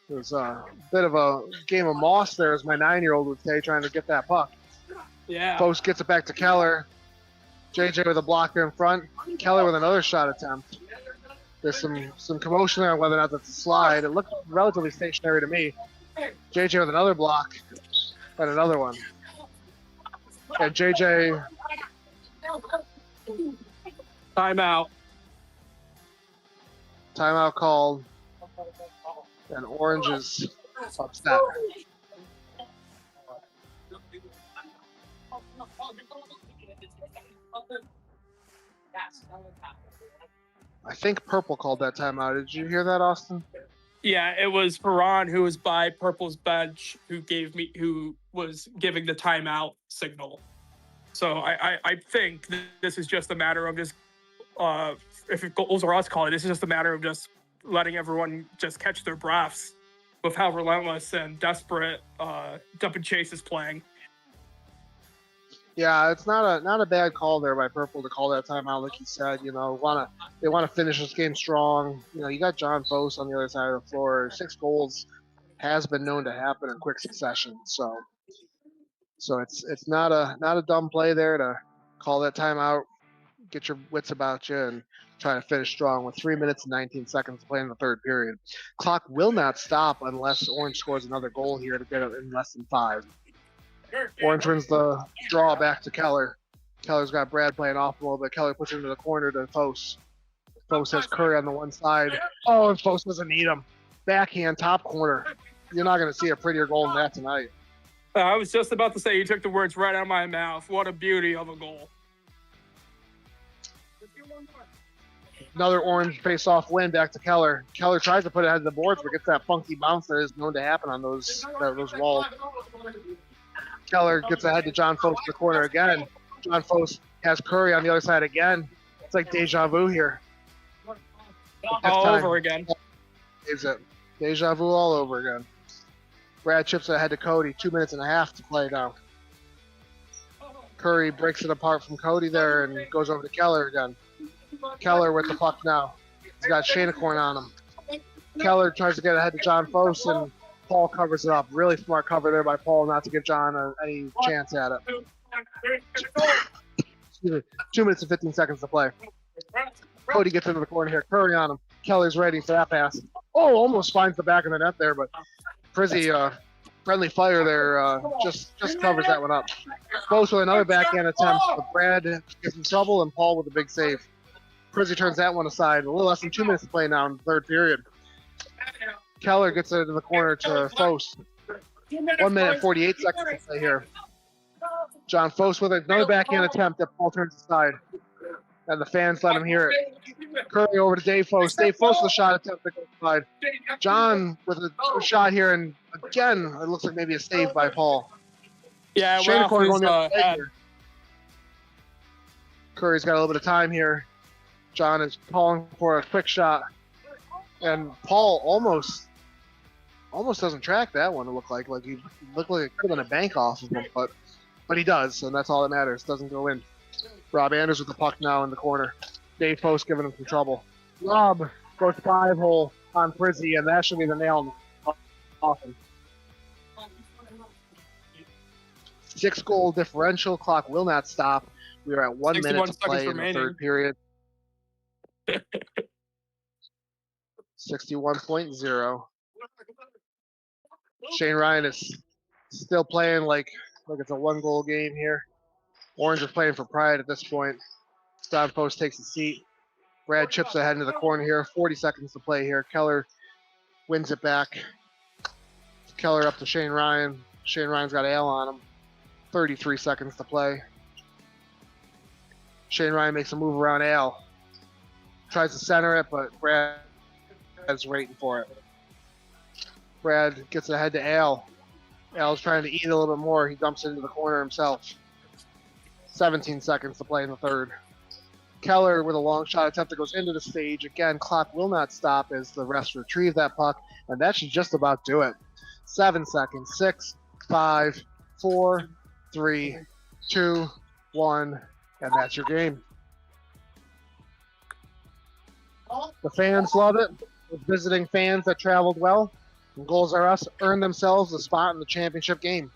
There's a bit of a game of moss there, as my 9-year-old would say, trying to get that puck. Yeah. Foss gets it back to Keller. JJ with a blocker in front. Keller with another shot attempt. There's some commotion there on whether or not that's a slide. It looked relatively stationary to me. JJ with another block and another one. And JJ. Timeout. Timeout called. And Orange is upset. I think Purple called that timeout. Did you hear that, Austin? Yeah, it was Haran, who was by Purple's bench, who was giving the timeout signal. So I think this is just a matter of just if it goals are us calling, this is just a matter of just letting everyone just catch their breaths with how relentless and desperate Dump and Chase is playing. Yeah, it's not a bad call there by Purple to call that timeout, like you said. You know, they want to finish this game strong. You know, you got John Foss on the other side of the floor. 6 goals has been known to happen in quick succession. So it's not a dumb play there to call that timeout, get your wits about you, and try to finish strong with 3 minutes and 19 seconds to play in the third period. Clock will not stop unless Orange scores another goal here to get it in less than 5. Orange wins the draw back to Keller. Keller's got Brad playing off a little bit. Keller puts it into the corner to Foss. Foss has Curry on the one side. Oh, and Foss doesn't need him. Backhand, top corner. You're not going to see a prettier goal than that tonight. I was just about to say, you took the words right out of my mouth. What a beauty of a goal. Another Orange face-off win back to Keller. Keller tries to put it ahead of the boards, but gets that funky bounce that is known to happen on those walls. Keller gets ahead to John Foss in the corner again. John Foss has Curry on the other side again. It's like deja vu here. All over again. Is it? Deja vu all over again. Brad chips it ahead to Cody. 2 minutes and a half to play now. Curry breaks it apart from Cody there and goes over to Keller again. Keller with the puck now. He's got Shanacorn on him. Keller tries to get ahead to John Foss, and Paul covers it up. Really smart cover there by Paul not to give John any chance at it. Excuse me. 2 minutes and 15 seconds to play. Cody gets into the corner here. Curry on him. Keller's ready for that pass. Oh, almost finds the back of the net there, but Prizzy, friendly fire there, just covers that one up. Foss with another backhand attempt, but Brad gets in trouble, and Paul with a big save. Prizzy turns that one aside. A little less than 2 minutes to play now in the third period. Keller gets it in the corner to Foss. 1 minute, 48 seconds to play here. John Foss with another backhand attempt that Paul turns aside. And the fans let him hear it. Curry over to Dave Foss. Dave Foss with a shot attempt that goes wide. John with a shot here, and again, it looks like maybe a save by Paul. Yeah, Shane going the other way. Curry's got a little bit of time here. John is calling for a quick shot. And Paul almost almost doesn't track that one. It looked like he looked like it could have been a bank off of him, but he does, and that's all that matters. Doesn't go in. Rob Anders with the puck now in the corner. Dave Post giving him some trouble. Rob goes 5-hole on Frizzy, and that should be the nail in the coffin. 6-goal differential. Clock will not stop. We are at 1 minute to play in the third period. 61.0. Shane Ryan is still playing like it's a 1-goal game here. Orange are playing for pride at this point. Don Post takes a seat. Brad chips ahead into the corner here. 40 seconds to play here. Keller wins it back. Keller up to Shane Ryan. Shane Ryan's got Ale on him. 33 seconds to play. Shane Ryan makes a move around Ale. Tries to center it, but Brad's waiting for it. Brad gets ahead to Ale. Ale's trying to eat a little bit more. He dumps into the corner himself. 17 seconds to play in the third. Keller with a long shot attempt that goes into the stage. Again, clock will not stop as the refs retrieve that puck, and that should just about do it. 7 seconds. 6, 5, 4, 3, 2, 1, and that's your game. The fans love it. The visiting fans that traveled well, and Goals Are Us earned themselves a spot in the championship game.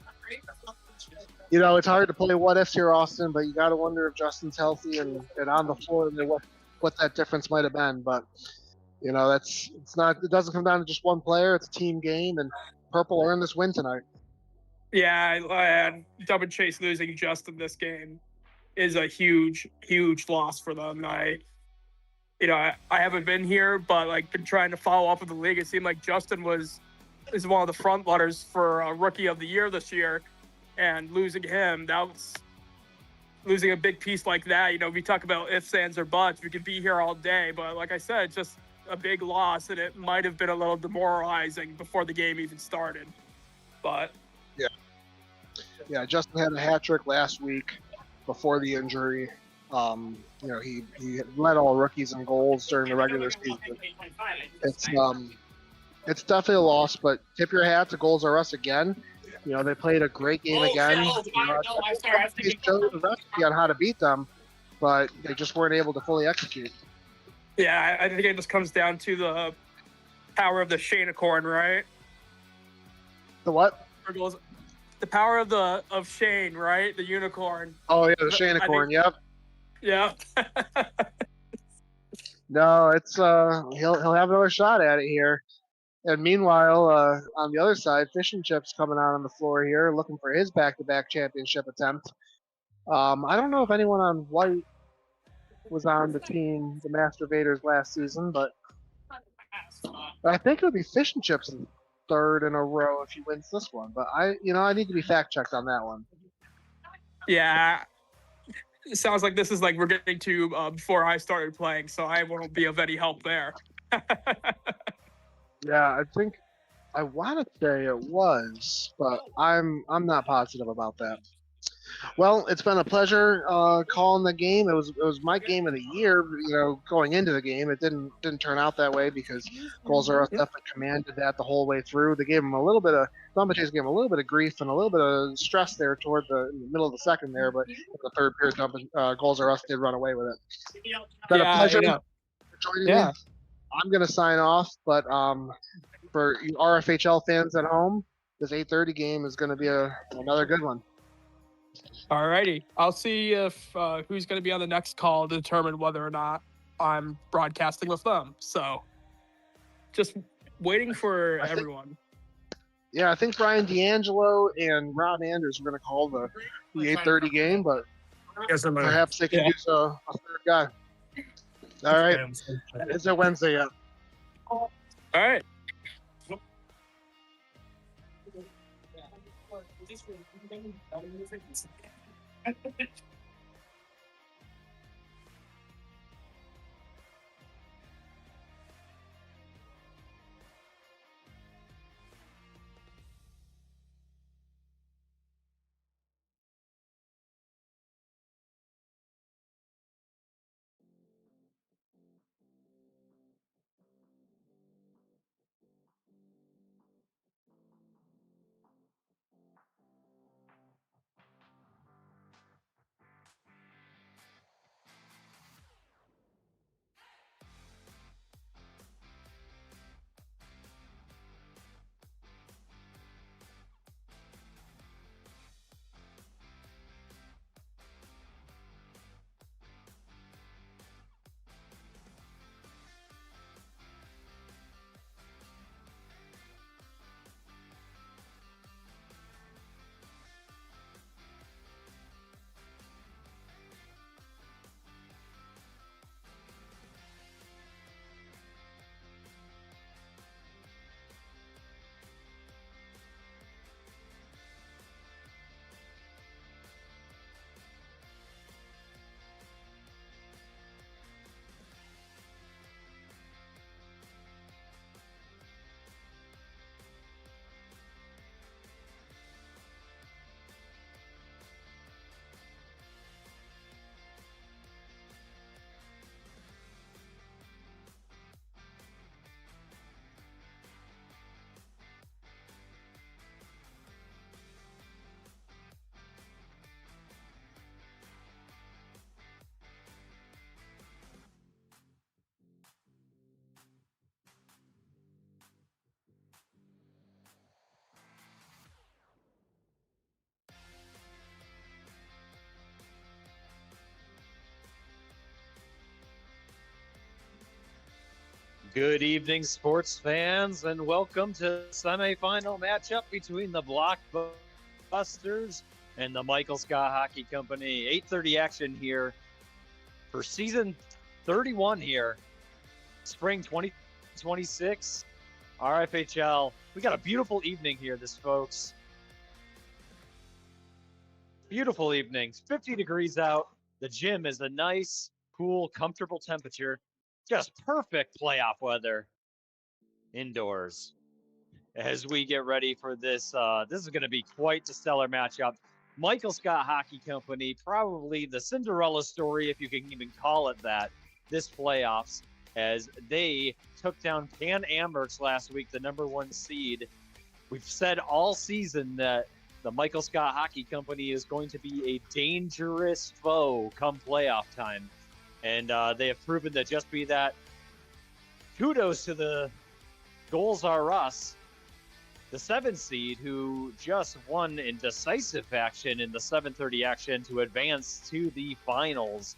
You know, it's hard to play what ifs here, Austin, but you got to wonder if Justin's healthy and on the floor and what that difference might have been. But you know, it doesn't come down to just one player. It's a team game, and Purple earned this win tonight. Yeah, Dub and Chase losing Justin this game is a huge, huge loss for them. I haven't been here, but like been trying to follow up with the league. It seemed like Justin is one of the front runners for Rookie of the Year this year. And losing him, that was losing a big piece like that. You know, we talk about ifs, ands, or buts. We could be here all day, but like I said, it's just a big loss, and it might have been a little demoralizing before the game even started. But yeah, Justin had a hat trick last week before the injury. You know, he led all rookies in goals during the regular season. It's definitely a loss, but tip your hat to Goals Are Us again. You know, they played a great game again. They showed the recipe on how to beat them, but they just weren't able to fully execute. Yeah, I think it just comes down to the power of the Shaneacorn, right? The what? The power of Shane, right? The unicorn. Oh yeah, the Shaneacorn. Yep. Yeah. No, it's he'll have another shot at it here. And meanwhile, on the other side, Fish and Chips coming out on the floor here, looking for his back-to-back championship attempt. I don't know if anyone on white was on the team, the Masturbators, last season, but I think it would be Fish and Chips in third in a row if he wins this one. But I need to be fact-checked on that one. Yeah. It sounds like this is like we're getting to before I started playing, so I won't be of any help there. Yeah, I think I want to say it was, but I'm not positive about that. Well, it's been a pleasure calling the game. It was my game of the year. You know, going into the game, it didn't turn out that way because Goals Are Us definitely commanded that the whole way through. They gave him a little bit of Chase gave him a little bit of grief and a little bit of stress there toward the middle of the second there, but the third period, Goals Are Us did run away with it. It's been a pleasure for joining me. I'm gonna sign off, but for you RFHL fans at home, this 8:30 game is going to be another good one. All righty. I'll see if who's going to be on the next call to determine whether or not I'm broadcasting with them. So just waiting for everyone. I think Brian D'Angelo and Rob Anders are going to call the 8:30 game, but perhaps they can use a third guy. All right. It's a Wednesday yet. All right. Good evening, sports fans, and welcome to the semifinal matchup between the Blockbusters and the Michael Scott Hockey Company. 8:30 action here for season 31 here, spring 2026, RFHL. We got a beautiful evening here, folks. Beautiful evening. 50 degrees out. The gym is a nice, cool, comfortable temperature. Just perfect playoff weather indoors. As we get ready for this, this is going to be quite the stellar matchup. Michael Scott Hockey Company, probably the Cinderella story, if you can even call it that, this playoffs, as they took down Pan Amherst last week, the #1 seed. We've said all season that the Michael Scott Hockey Company is going to be a dangerous foe come playoff time. And they have proven to just be that. Kudos to the Goals Are Us, the 7 seed, who just won in decisive action in the 7:30 action to advance to the finals.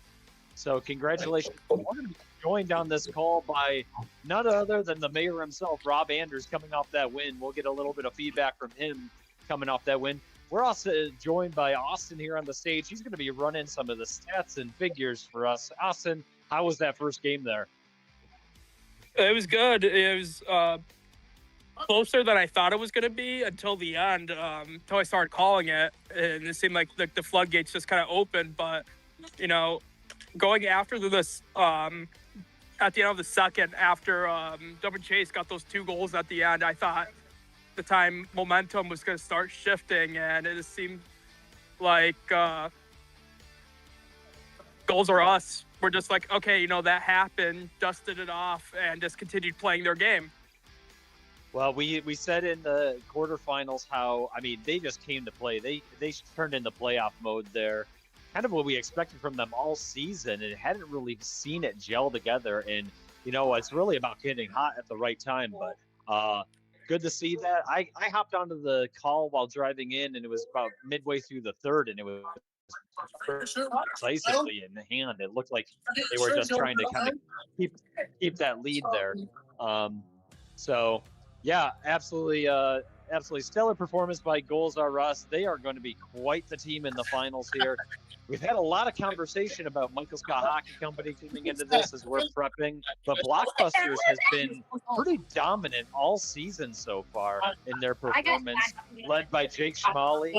So congratulations. We're going to be joined on this call by none other than the mayor himself, Rob Anders, coming off that win. We'll get a little bit of feedback from him coming off that win. We're also joined by Austin here on the stage. He's going to be running some of the stats and figures for us. Austin, how was that first game there? It was good. It was closer than I thought it was going to be until the end, until I started calling it. And it seemed like the floodgates just kind of opened. But, you know, going after this, at the end of the second, after Dublin Chase got those 2 goals at the end, I thought the time momentum was going to start shifting. And it just seemed like Goals Are Us. We're just like, okay, you know, that happened, dusted it off, and just continued playing their game. Well, we said in the quarterfinals how, I mean, they just came to play. They turned into playoff mode there. Kind of what we expected from them all season, and hadn't really seen it gel together. And, you know, it's really about getting hot at the right time. But good to see that. I hopped onto the call while driving in, and it was about midway through the third, and it was decisively in hand. It looked like they were just trying to kind of keep that lead there. So yeah, absolutely stellar performance by Goals Are Us. They are going to be quite the team in the finals here. We've had a lot of conversation about Michael Scott Hockey Company coming into this as we're prepping, but Blockbusters has been pretty dominant all season so far in their performance, led by Jake Schmalley.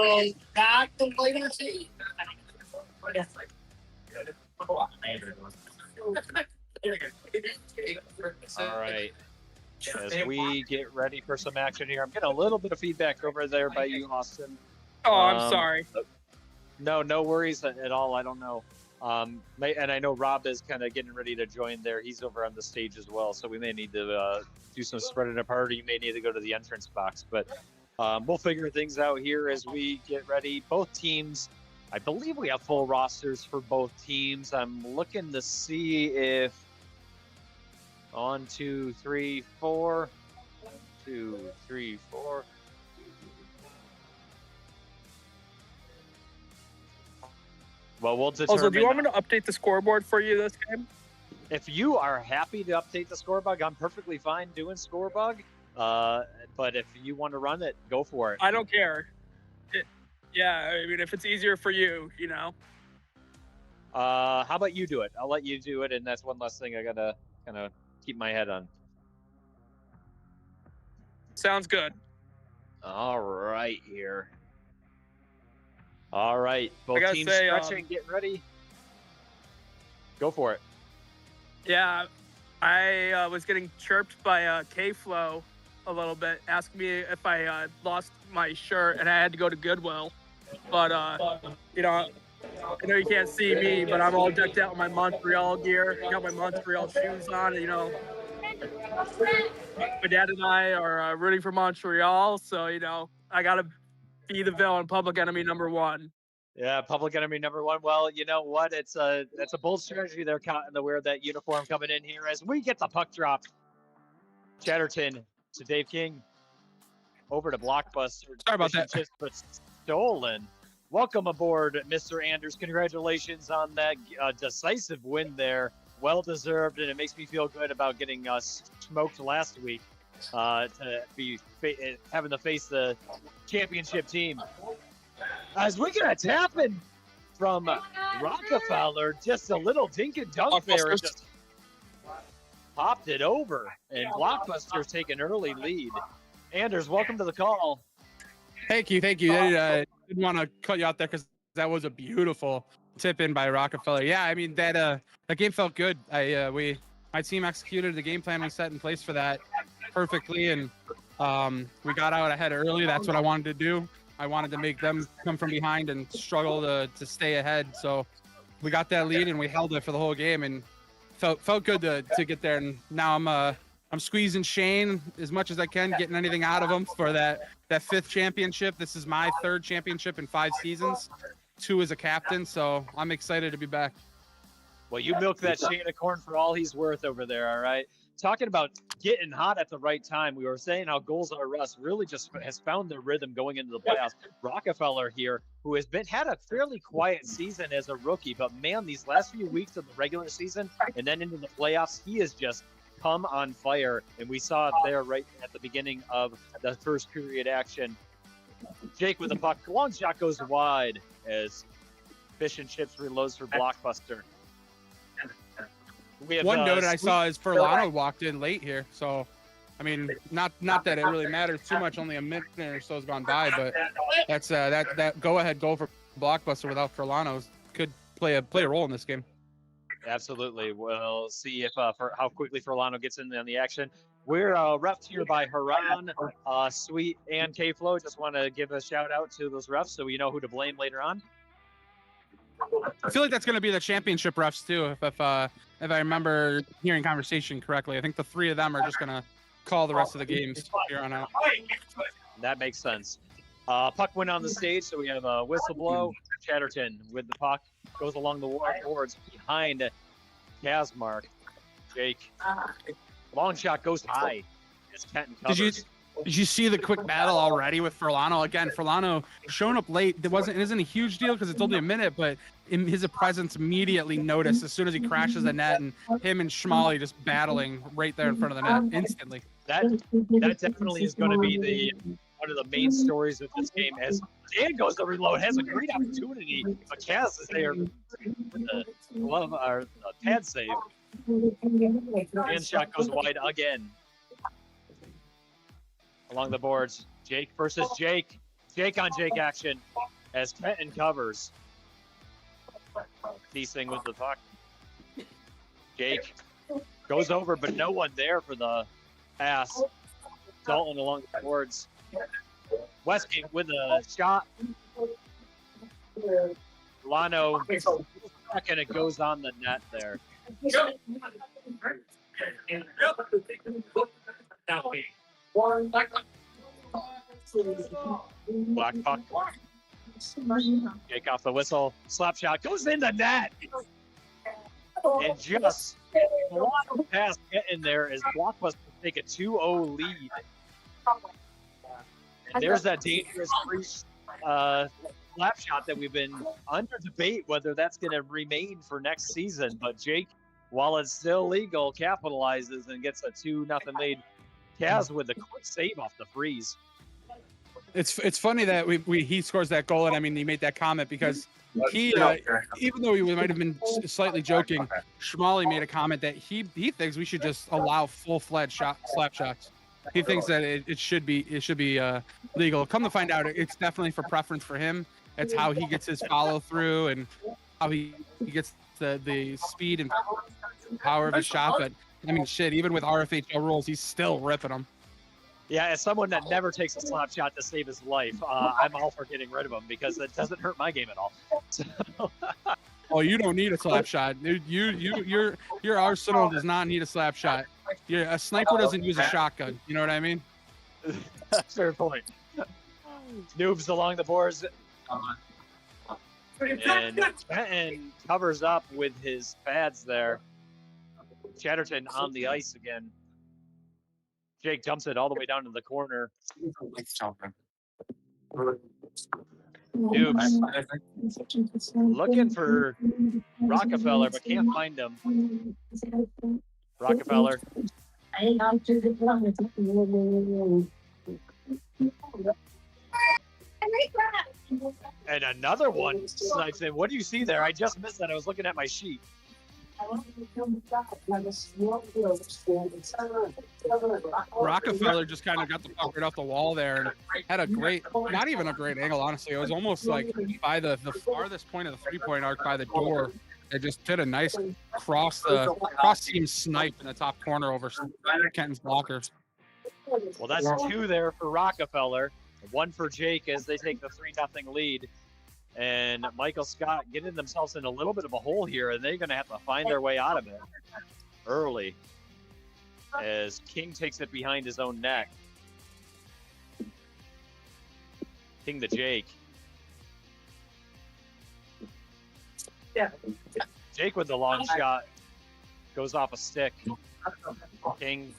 All right. As we get ready for some action here, I'm getting a little bit of feedback over there by you, Austin. Oh, I'm sorry. No worries at all. I don't know. And I know Rob is kind of getting ready to join there. He's over on the stage as well, so we may need to do some spreading apart, or you may need to go to the entrance box. But we'll figure things out here as we get ready. Both teams, I believe we have full rosters for both teams. I'm looking to see if 1, 2, 3, 4. 1, 2, 3, 4. Well, we'll determine. Also, do you want me to update the scoreboard for you this game? If you are happy to update the scorebug, I'm perfectly fine doing scorebug. But if you want to run it, go for it. I don't care. Yeah, I mean, if it's easier for you, you know. How about you do it? I'll let you do it, and that's one less thing I gotta kind of keep my head on. Sounds good. All right, here. All right, both teams stretching, get ready. Go for it. Yeah, I was getting chirped by K-Flow a little bit, asking me if I lost my shirt and I had to go to Goodwill. But, you know, I know you can't see me, but I'm all decked out with my Montreal gear. Got my Montreal shoes on, you know. My dad and I are rooting for Montreal, so, you know, I got to be the villain, public enemy #1. Yeah, public enemy #1. Well, you know what? That's a bold strategy there, Cotton, to wear that uniform coming in here as we get the puck drop. Chatterton to Dave King. Over to Blockbuster. Sorry about that. Just but stolen. Welcome aboard, Mr. Anders. Congratulations on that decisive win there well deserved, and it makes me feel good about getting smoked last week to be having to face the championship team. As we get a tapping from Rockefeller, just a little dink and dunk there, and just popped it over, and Blockbuster's take an early lead. Anders, welcome to the call. Thank you. I didn't want to cut you out there because that was a beautiful tip in by Rockefeller. Yeah, I mean that game felt good. My team executed the game plan we set in place for that perfectly, and we got out ahead early. That's what I wanted to do. I wanted to make them come from behind and struggle to stay ahead. So we got that lead and we held it for the whole game, and felt good to get there. And now I'm squeezing Shane as much as I can, getting anything out of him for that 5th championship. This is my 3rd championship in 5 seasons, 2 as a captain. So I'm excited to be back. Well, you milk that Shane of corn for all he's worth over there, all right? Talking about getting hot at the right time, we were saying how Goals Are Us really just has found their rhythm going into the playoffs. Rockefeller here, who has had a fairly quiet season as a rookie, but man, these last few weeks of the regular season and then into the playoffs, he has just come on fire, and we saw it there right at the beginning of the first period action. Jake with the puck, long shot goes wide as Fish and Chips reloads for Blockbuster. We have, one note I saw is Furlano walked in late here, so I mean, not that it really matters too much. Only a minute or so has gone by, but that's that go-ahead goal for Blockbuster without Furlano could play a role in this game. Absolutely. We'll see if for how quickly Furlano gets in on the action. We're refed here by Haran, Sweet, and K-Flow. Just want to give a shout out to those refs so we know who to blame later on. I feel like that's going to be the championship refs too, if I remember hearing conversation correctly. I think the 3 of them are just going to call the rest of the games here on out. That makes sense. Puck went on the stage, so we have a whistle blow. Chatterton with the puck goes along the boards behind Kazmark. Jake, long shot goes high. As Kenton covers. Did you see the quick battle already with Furlano? Again, Furlano showing up late. It isn't a huge deal because it's only a minute, but in his presence immediately noticed as soon as he crashes the net, and him and Schmally just battling right there in front of the net instantly. That definitely is going to be one of the main stories of this game. As Dan goes to reload, has a great opportunity, but Kaz is there with the glove or the pad save. And shot goes wide again. Along the boards, Jake versus Jake. Jake on Jake action as Kenton covers. Piecing with the puck. Jake goes over, but no one there for the pass. Dalton along the boards. Westgate with a shot. Lano back, and it goes on the net there. Black puck. Jake off the whistle. Slap shot goes in the net. And just a lot of pass get in there as Blockbuster take a 2-0 lead. And there's that dangerous free slap shot that we've been under debate whether that's going to remain for next season. But Jake, while it's still legal, capitalizes and gets a 2-0 lead. Kaz with a quick save off the freeze. It's funny that he scores that goal, and I mean he made that comment because he even though he might have been slightly joking, Schmally made a comment that he thinks we should just allow full-fledged slap shots. He thinks that it should be legal. Come to find out, it's definitely for preference for him. It's how he gets his follow through and how he gets the speed and power of his shot. But I mean, shit, even with RFHL rules, he's still ripping them. Yeah, as someone that never takes a slap shot to save his life, I'm all for getting rid of him because it doesn't hurt my game at all. So. Oh, you don't need a slap shot. Your arsenal does not need a slap shot. A sniper doesn't use a shotgun. You know what I mean? Fair point. Noobs along the boards. And covers up with his pads there. Chatterton on the ice again. Jake dumps it all the way down to the corner. Noobs looking for Rockefeller, but can't find him. Rockefeller. And another one snipes in. What do you see there? I just missed that. I was looking at my sheet. Rockefeller just kind of got the puck right off the wall there and had a great, not even a great angle, honestly. It was almost like by the farthest point of the 3-point arc by the door. It just did a nice cross team snipe in the top corner over Kenton's blockers. Well, that's 2 there for Rockefeller. 1 for Jake as they take the 3-0 lead. And Michael Scott getting themselves in a little bit of a hole here, and they're going to have to find their way out of it early as King takes it behind his own net. King to Jake. Yeah. Jake with the long shot. Goes off a stick. King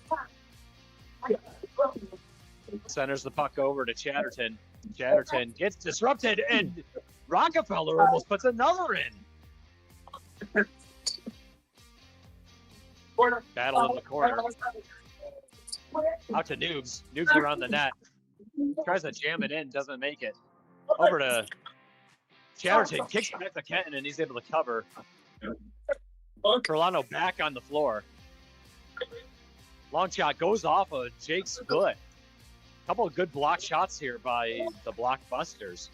centers the puck over to Chatterton. Chatterton gets disrupted, and Rockefeller almost puts another in. Battle in the corner. Out to Noobs. Noobs around the net. Tries to jam it in, doesn't make it. Over to Chatterton. Kicks it back to Kenton, and he's able to cover. Carolano back on the floor. Long shot goes off of Jake's foot. Couple of good block shots here by the Blockbusters.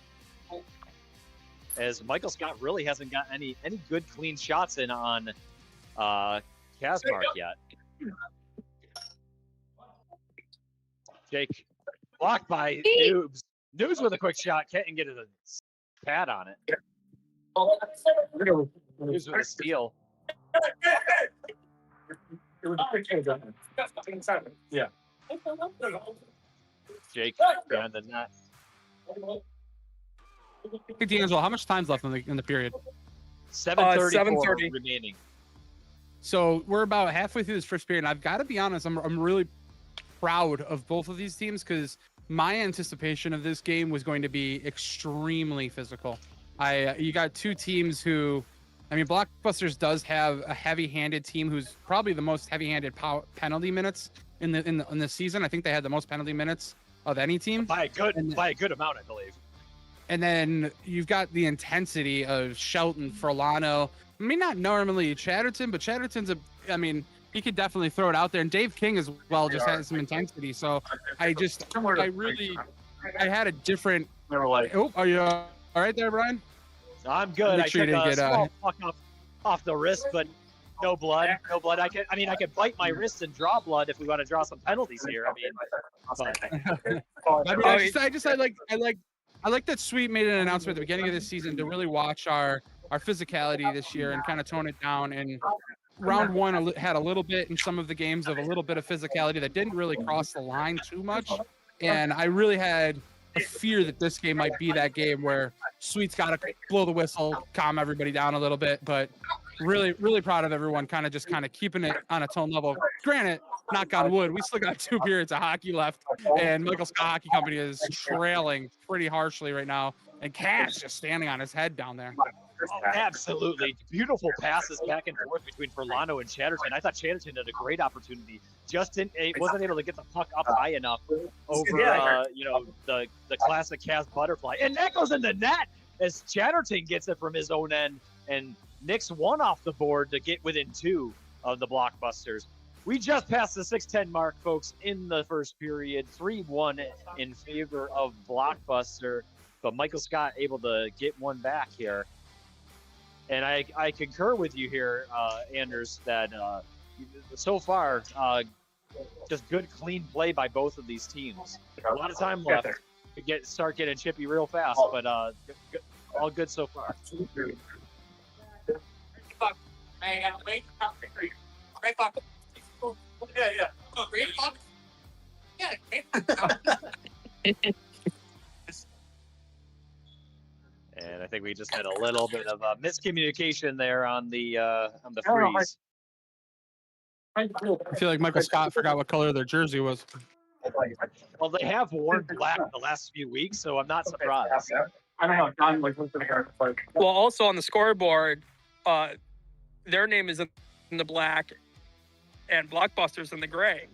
As Michael Scott really hasn't got any good clean shots in on Kazmark yet. Jake blocked by Noobs. Noobs with a quick shot. Can't get a pad on it. Noobs with a steal. Yeah. Jake behind the net. Hey, D'Angelo, how much time's left in the period? 7:30 remaining. So we're about halfway through this first period, and I've got to be honest, I'm really proud of both of these teams because my anticipation of this game was going to be extremely physical. You got 2 teams who, I mean, Blockbusters does have a heavy-handed team who's probably the most heavy-handed penalty minutes in the season. I think they had the most penalty minutes of any team by a good amount, I believe. And then you've got the intensity of Shelton, Furlano. I mean, not normally Chatterton, but Chatterton's he could definitely throw it out there. And Dave King as well just has some intensity. So I had a different. Oh, are you all right there, Brian? I'm good. Make sure I took you a small puck off the wrist, but no blood. No blood. I could bite my wrist and draw blood if we want to draw some penalties here. I like that Sweet made an announcement at the beginning of this season to really watch our physicality this year and kind of tone it down. And round 1 had a little bit in some of the games of a little bit of physicality that didn't really cross the line too much. And I really had a fear that this game might be that game where Sweet's got to blow the whistle, calm everybody down a little bit. But really, really proud of everyone kind of keeping it on a tone level. Granted, knock on wood, we still got 2 periods of hockey left, and Michael Scott Hockey Company is trailing pretty harshly right now, and Cass just standing on his head down there. Oh, absolutely. Beautiful passes back and forth between Furlano and Chatterton. I thought Chatterton had a great opportunity. Justin wasn't able to get the puck up high enough over, the classic Cass butterfly. And that goes in the net as Chatterton gets it from his own end and nicks 1 off the board to get within 2 of the Blockbusters. We just passed the 6:10 mark, folks, in the first period. 3-1 in favor of Blockbuster, but Michael Scott able to get 1 back here. And I concur with you here, Anders, that so far, just good, clean play by both of these teams. A lot of time left to start getting chippy real fast, but all good so far. And I think we just had a little bit of a miscommunication there on the freeze. I feel like Michael Scott forgot what color their jersey was. Well, they have worn black the last few weeks, so I'm not surprised. Well, also on the scoreboard, their name is in the black and Blockbuster's in the gray.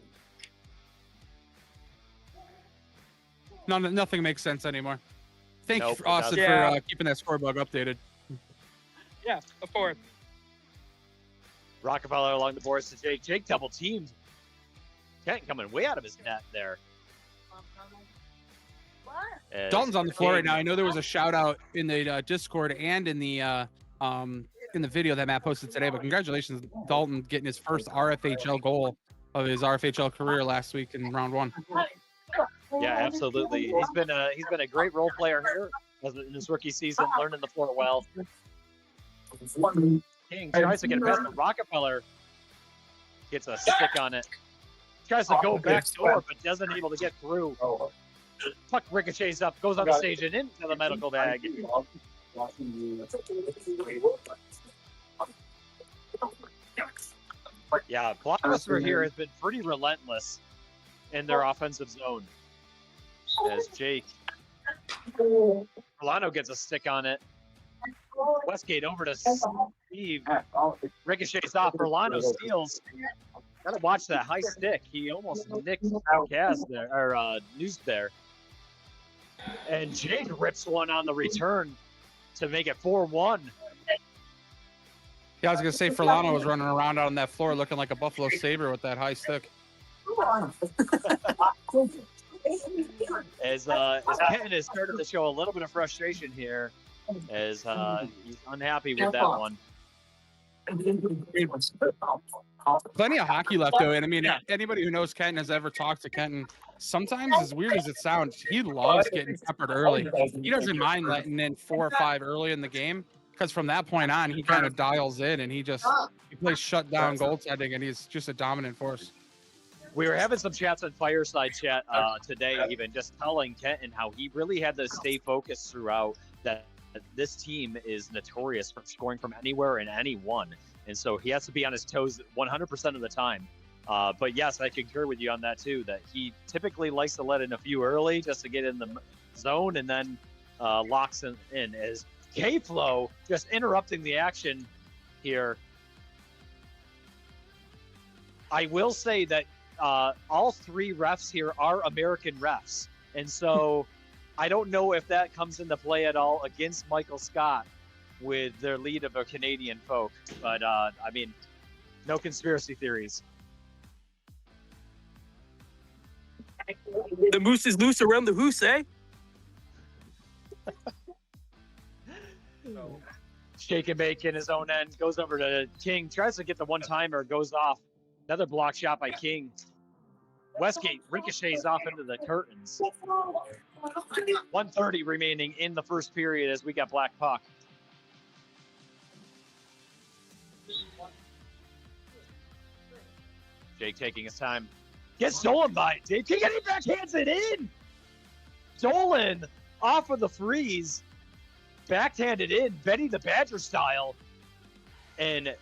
Nothing makes sense anymore. Thank you, Nope, it Austin, doesn't. for keeping that scorebug updated. Yeah, of course. Rockefeller along the boards to Jake. Jake double teamed. Kenton coming way out of his net there. As Dalton's on the floor right King- now. I know there was a shout out in the Discord and in the video that Matt posted today. But congratulations, Dalton, getting his first RFHL goal of his RFHL career last week in round 1. Yeah, absolutely. He's been a great role player here in his rookie season, learning the floor well. King tries to get past the Rockefeller, gets a stick on it. Tries to go back door, but doesn't able to get through. Puck ricochets up, goes on the stage and into the medical bag. Yeah, Blockbuster here has been pretty relentless in their offensive zone. As Jake Milano gets a stick on it. Westgate over to Steve. Ricochets off. Milano steals. Gotta watch that high stick. He almost nicked Kaz there, or News there. And Jake rips one on the return to make it 4-1. Yeah, I was gonna say Furlano was running around out on that floor looking like a Buffalo Sabre with that high stick. As Kenton has started to show a little bit of frustration here, as he's unhappy with that one. Plenty of hockey left though, and I mean, anybody who knows Kenton has ever talked to Kenton. Sometimes, as weird as it sounds, he loves getting peppered early. He doesn't mind letting in 4 or 5 early in the game, because from that point on, he kind of dials in and he plays shutdown goaltending, and he's just a dominant force. We were having some chats on Fireside Chat today, even just telling Kenton how he really had to stay focused throughout, that this team is notorious for scoring from anywhere and anyone. And so he has to be on his toes 100% of the time. But yes, I concur with you on that too, that he typically likes to let in a few early just to get in the zone and then locks in. As K-Flow just interrupting the action here. I will say that all 3 refs here are American refs. And so I don't know if that comes into play at all against Michael Scott with their lead of a Canadian folk. But, I mean, no conspiracy theories. The moose is loose around the hoose, eh? Shake and bake in his own end, goes over to King, tries to get the one-timer, goes off. Another block shot by King. Westgate ricochets off into the curtains. 1:30 remaining in the first period as we got black puck. Jake taking his time. Gets stolen by it. Dave King, and he backhands it in. Dolan off of the freeze. Backhanded in, Benny the Badger style. And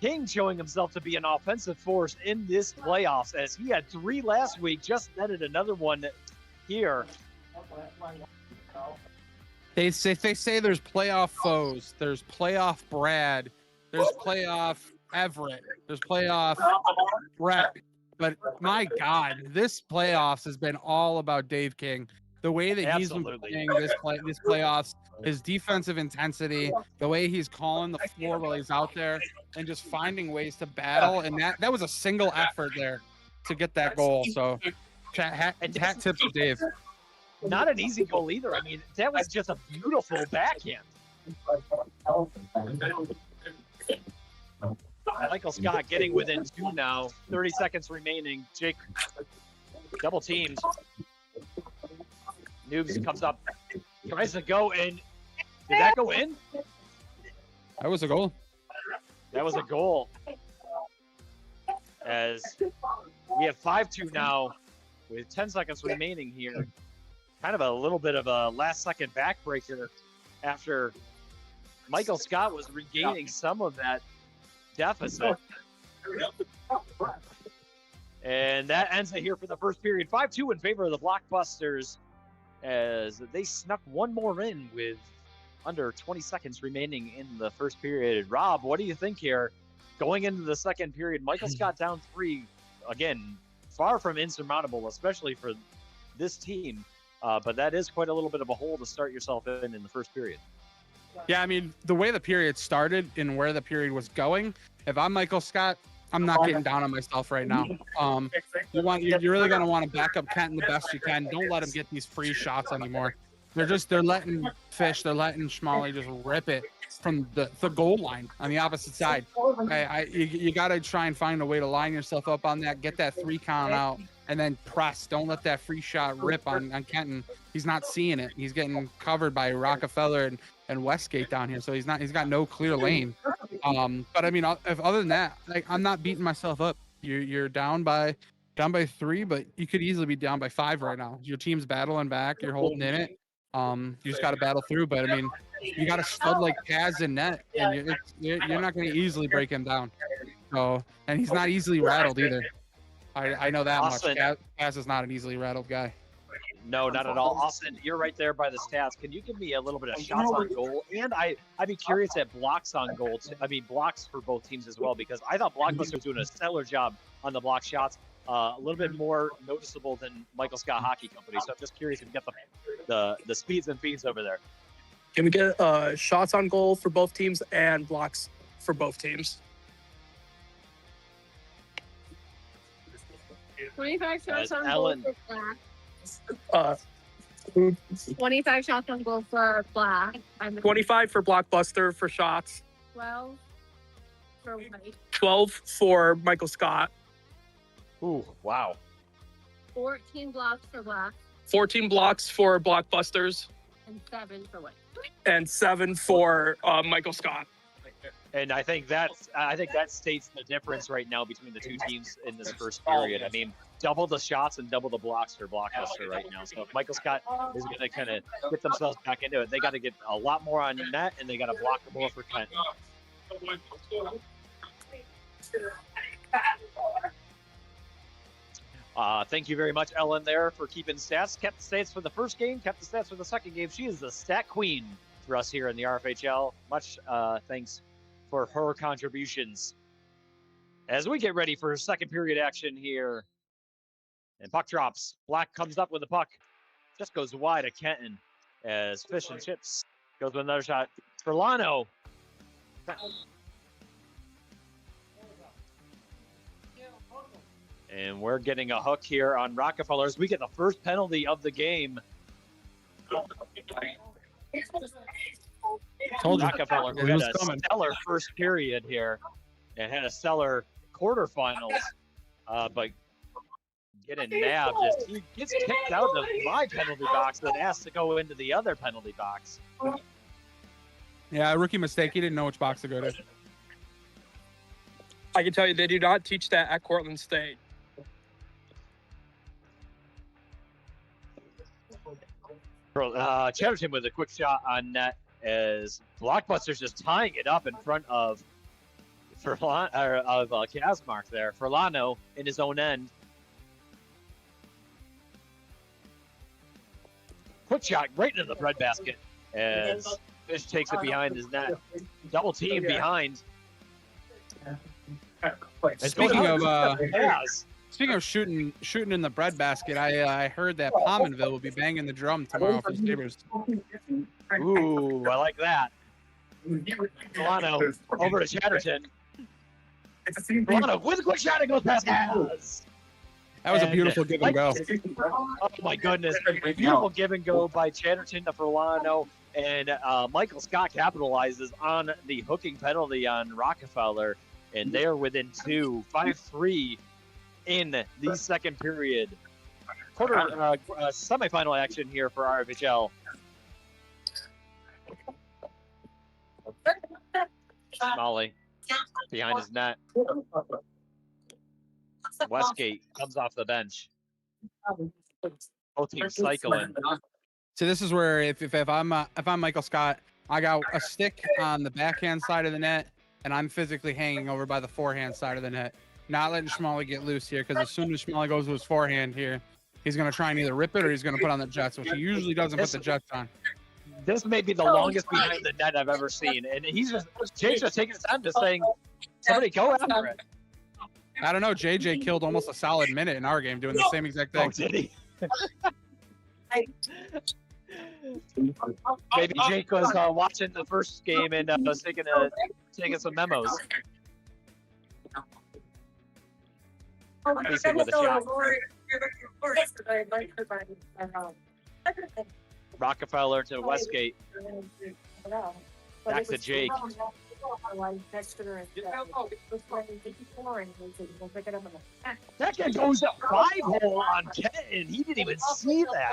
King showing himself to be an offensive force in this playoffs, as he had 3 last week, just netted another one here. They say there's playoff foes, there's playoff Brad, there's playoff Everett, there's playoff Brett. But my God, this playoffs has been all about Dave King. The way that he's been playing this playoffs, his defensive intensity, the way he's calling the floor while he's out there, and just finding ways to battle. And that was a single effort there to get that goal. So hat tips to Dave. Not an easy goal either. I mean, that was just a beautiful backhand. Michael Scott getting within 2 now. 30 seconds remaining. Jake double teamed. Noobs comes up, tries to go, and did that go in? That was a goal. That was a goal. As we have 5-2 now with 10 seconds remaining here. Kind of a little bit of a last-second backbreaker after Michael Scott was regaining some of that deficit. And that ends it here for the first period. 5-2 in favor of the Blockbusters. as they snuck one more in with under 20 seconds remaining in the first period. Rob, what do you think here? Going into the second period, Michael Scott down 3. Again, far from insurmountable, especially for this team. But that is quite a little bit of a hole to start yourself in the first period. Yeah, I mean, the way the period started and where the period was going, if I'm Michael Scott, I'm not getting down on myself right now. You're really going to want to back up Kenton the best you can. Don't let him get these free shots anymore. They're letting Fish, they're letting Schmally just rip it from the goal line on the opposite side. You got to try and find a way to line yourself up on that, get that 3 count out, and then press. Don't let that free shot rip on Kenton. He's not seeing it. He's getting covered by Rockefeller and Westgate down here, so he's got no clear lane. But I mean, if other than that, like, I'm not beating myself up. You're down by 3, but you could easily be down by 5 right now. Your team's battling back. You're holding in it. You just got to battle through. But I mean, you got a stud like Kaz in net, and you're not going to easily break him down. So, and he's not easily rattled either. I know that Austin. much. Kaz is not an easily rattled guy. No, not at all. Austin, you're right there by the stats. Can you give me a little bit of shots on goal? And I'd be curious at blocks on goal. I mean, blocks for both teams as well, because I thought Blockbuster was doing a stellar job on the block shots. A little bit more noticeable than Michael Scott Hockey Company. So I'm just curious if you get the speeds and feeds over there. Can we get shots on goal for both teams and blocks for both teams? 25 shots on goal Ellen. for Black. 25 shots on goal for Black. 25 for Blockbuster for shots. 12 for White. 12 for Michael Scott. Ooh, wow. 14 blocks for Black. 14 blocks for Blockbusters. And 7 for White. And 7 for Michael Scott. And I think that states the difference right now between the two teams in this first period. I mean, double the shots and double the blocks for Blockbuster right now. So if Michael Scott is going to kind of get themselves back into it, they got to get a lot more on net, and they got to block more for Kenton. Thank you very much, Ellen, there for keeping stats. Kept the stats for the first game, kept the stats for the second game. She is the stat queen for us here in the RFHL. Much thanks for her contributions. As we get ready for second period action here, and puck drops. Black comes up with the puck, just goes wide of Kenton as Fish and Chips goes with another shot. Ferlano. And we're getting a hook here on Rockefeller as we get the first penalty of the game. Told you. Rockefeller It had was a coming. stellar first period here and had a stellar quarterfinals, but getting nabbed. He gets kicked out of my penalty box, then asked to go into the other penalty box. Yeah, rookie mistake. He didn't know which box to go to. I can tell you they do not teach that at Cortland State. Chatterton with a quick shot on net as Blockbuster's just tying it up in front of Kazmark there. Ferlano in his own end. Quick shot right into the breadbasket as Fish takes it behind his net. Double team behind. And Speaking of shooting in the breadbasket, I heard that Pominville will be banging the drum tomorrow for Sabres. Ooh, I like that. Milano over to Chatterton. Milano with a quick shot, it goes past Kaz. That was a beautiful give and go. Oh my goodness. Beautiful give and go by Chatterton to Ferlano. And Michael Scott capitalizes on the hooking penalty on Rockefeller. And they're within 2, 5-3 in the second period. Semifinal action here for RFHL. Molly behind his net. Westgate comes off the bench. Both teams cycling. So this is where if I'm Michael Scott, I got a stick on the backhand side of the net, and I'm physically hanging over by the forehand side of the net. Not letting Schmally get loose here, because as soon as Schmally goes to his forehand here, he's going to try and either rip it or he's going to put on the Jets, which he usually doesn't put the Jets on. This may be the longest behind the net I've ever seen, and Jake's just taking his time, just saying, "Somebody go after it." I don't know. JJ killed almost a solid minute in our game doing the same exact thing. Oh, did he? Maybe Jake was watching the first game and was taking some memos. Facing with a shot. Rockefeller to Westgate. Back to Jake. That guy goes up 5-hole on Kenton. He didn't even see that.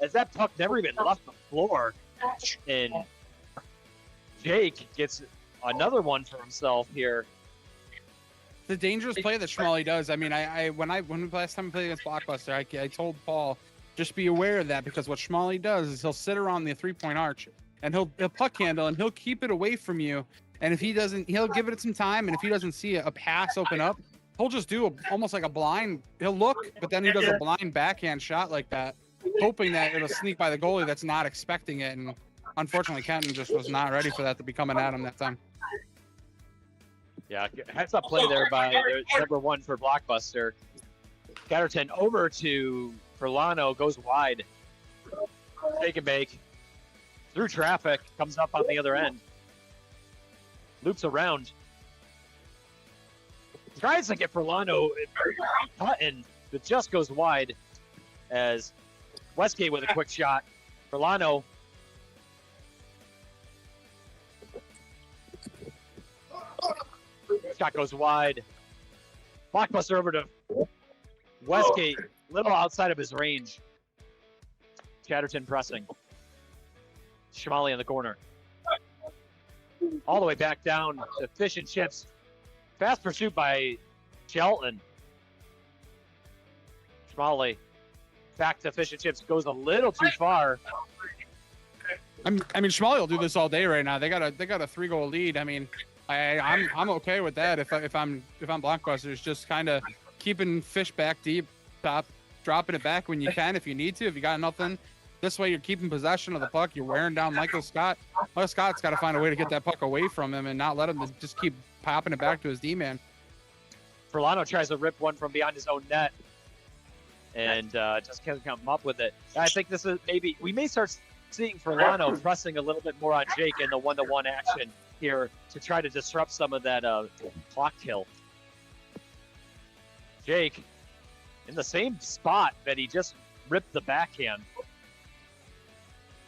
As that puck never even left the floor. And Jake gets another one for himself here. The dangerous play that Schmally does. I mean, when last time we played against Blockbuster, I told Paul, just be aware of that, because what Schmally does is he'll sit around the 3-point arch and he'll puck handle and he'll keep it away from you. And if he doesn't, he'll give it some time. And if he doesn't see a pass open up, he'll just do almost like a blind. He'll look, but then he does a blind backhand shot like that, hoping that it'll sneak by the goalie that's not expecting it. And unfortunately, Kenton just was not ready for that to be coming at him that time. Yeah, heads up play there by number 1 for Blockbuster. Catterton over to Furlano, goes wide. Take and bake. Through traffic, comes up on the other end. Loops around. Tries to get Furlano button, but just goes wide as Westgate with a quick shot. Furlano. Shot goes wide. Blockbuster over to Westgate, little outside of his range. Chatterton pressing. Schmally in the corner. All the way back down to Fish and Chips. Fast pursuit by Shelton. Schmally back to Fish and Chips, goes a little too far. I mean, Schmally will do this all day right now. They got a 3-goal lead. I mean, I'm okay with that. If I'm Blockbusters, just kind of keeping Fish back deep, dropping it back when you can, if you need to. If you got nothing, this way you're keeping possession of the puck. You're wearing down Michael Scott. Michael Scott's got to find a way to get that puck away from him and not let him just keep popping it back to his D-man. Furlano tries to rip one from beyond his own net and just can't come up with it. I think this is we may start seeing Furlano pressing a little bit more on Jake in the 1-to-1 action here to try to disrupt some of that clock kill. Jake in the same spot that he just ripped the backhand.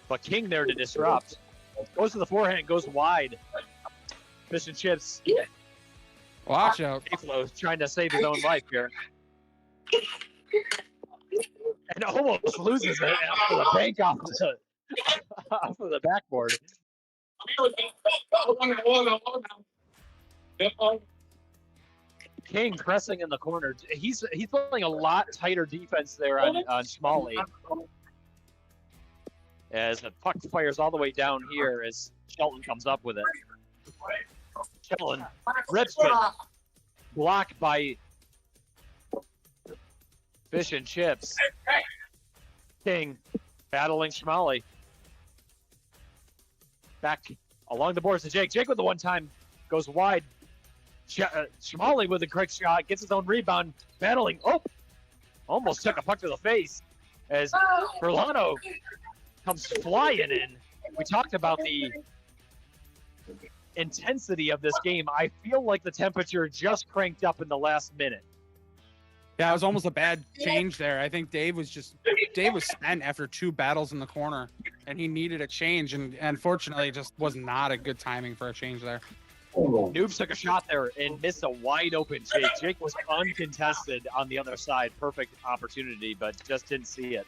But King there to disrupt. Goes to the forehand, goes wide. Fish and Chips. Watch out. Trying to save his own life here. And almost loses it after the bank off of the backboard. King pressing in the corner. He's playing a lot tighter defense there on Schmally. As the puck fires all the way down here as Shelton comes up with it. Shelton rips it. Blocked by Fish and Chips. King battling Schmally. Back along the boards to Jake. Jake with the one-time goes wide. Schmally with a quick shot. Gets his own rebound. Battling. Oh! Almost took a puck to the face as Furlano comes flying in. We talked about the intensity of this game. I feel like the temperature just cranked up in the last minute. Yeah, it was almost a bad change there. I think Dave was spent after 2 battles in the corner, and he needed a change, and unfortunately, it just was not a good timing for a change there. Noobs took a shot there and missed a wide open Jake. Jake was uncontested on the other side. Perfect opportunity, but just didn't see it.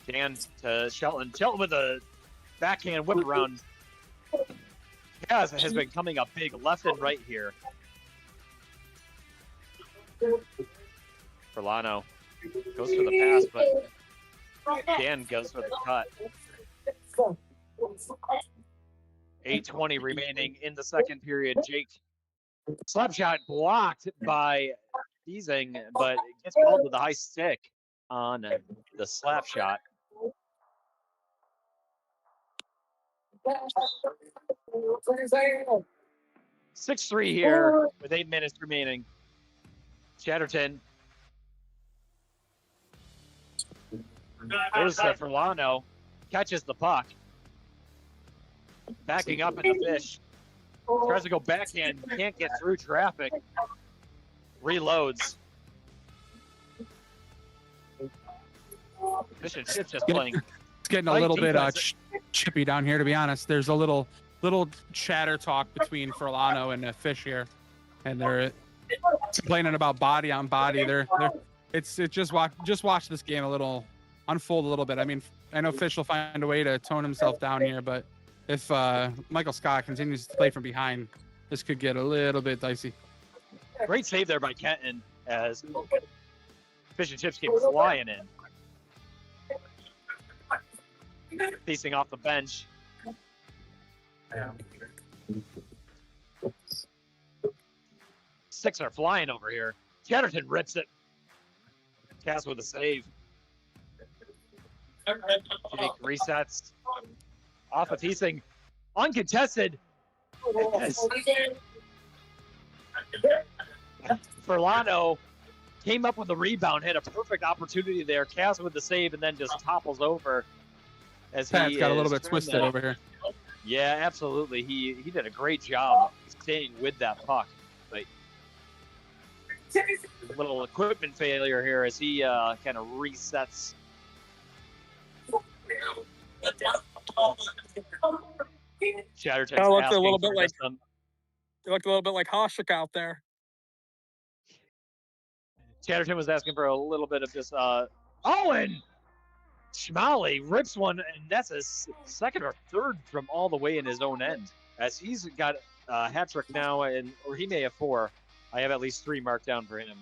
Dan to Shelton. Shelton with a backhand whip around. Kaz has been coming up big left and right here. Furlano goes for the pass, but Dan goes for the cut. 8:20 remaining in the second period. Jake slap shot blocked by teasing, but it gets called to the high stick on the slap shot. Six-3 here with 8 minutes remaining. Chatterton. Goes to Furlano. Catches the puck. Backing up at the fish. Tries to go backhand. Can't get through traffic. Reloads. Fish and Chips just playing. It's getting a little bit chippy down here, to be honest. There's a little chatter talk between Furlano and Fish here, and they're complaining about body on body. It's just watch this game unfold a little bit. I mean, I know Fish will find a way to tone himself down here, but if Michael Scott continues to play from behind, this could get a little bit dicey. Great save there by Kenton as Fish and Chips came flying in. Facing off the bench. Six are flying over here. Chatterton rips it. Cass with a save. Jake resets. Off of teasing. Uncontested. Furlano came up with a rebound, had a perfect opportunity there. Cass with the save, and then just topples over. As Pat's got a little bit twisted over here. Yeah, absolutely. He did a great job staying with that puck. But a little equipment failure here as he kind of resets. Chatterton's looked a asking little bit for like some. It looked a little bit like Hasek out there. Chatterton was asking for a little bit of just Owen Schmalley rips one, and that's his second or third from all the way in his own end. As he's got a hat trick now, or he may have 4. I have at least 3 marked down for him.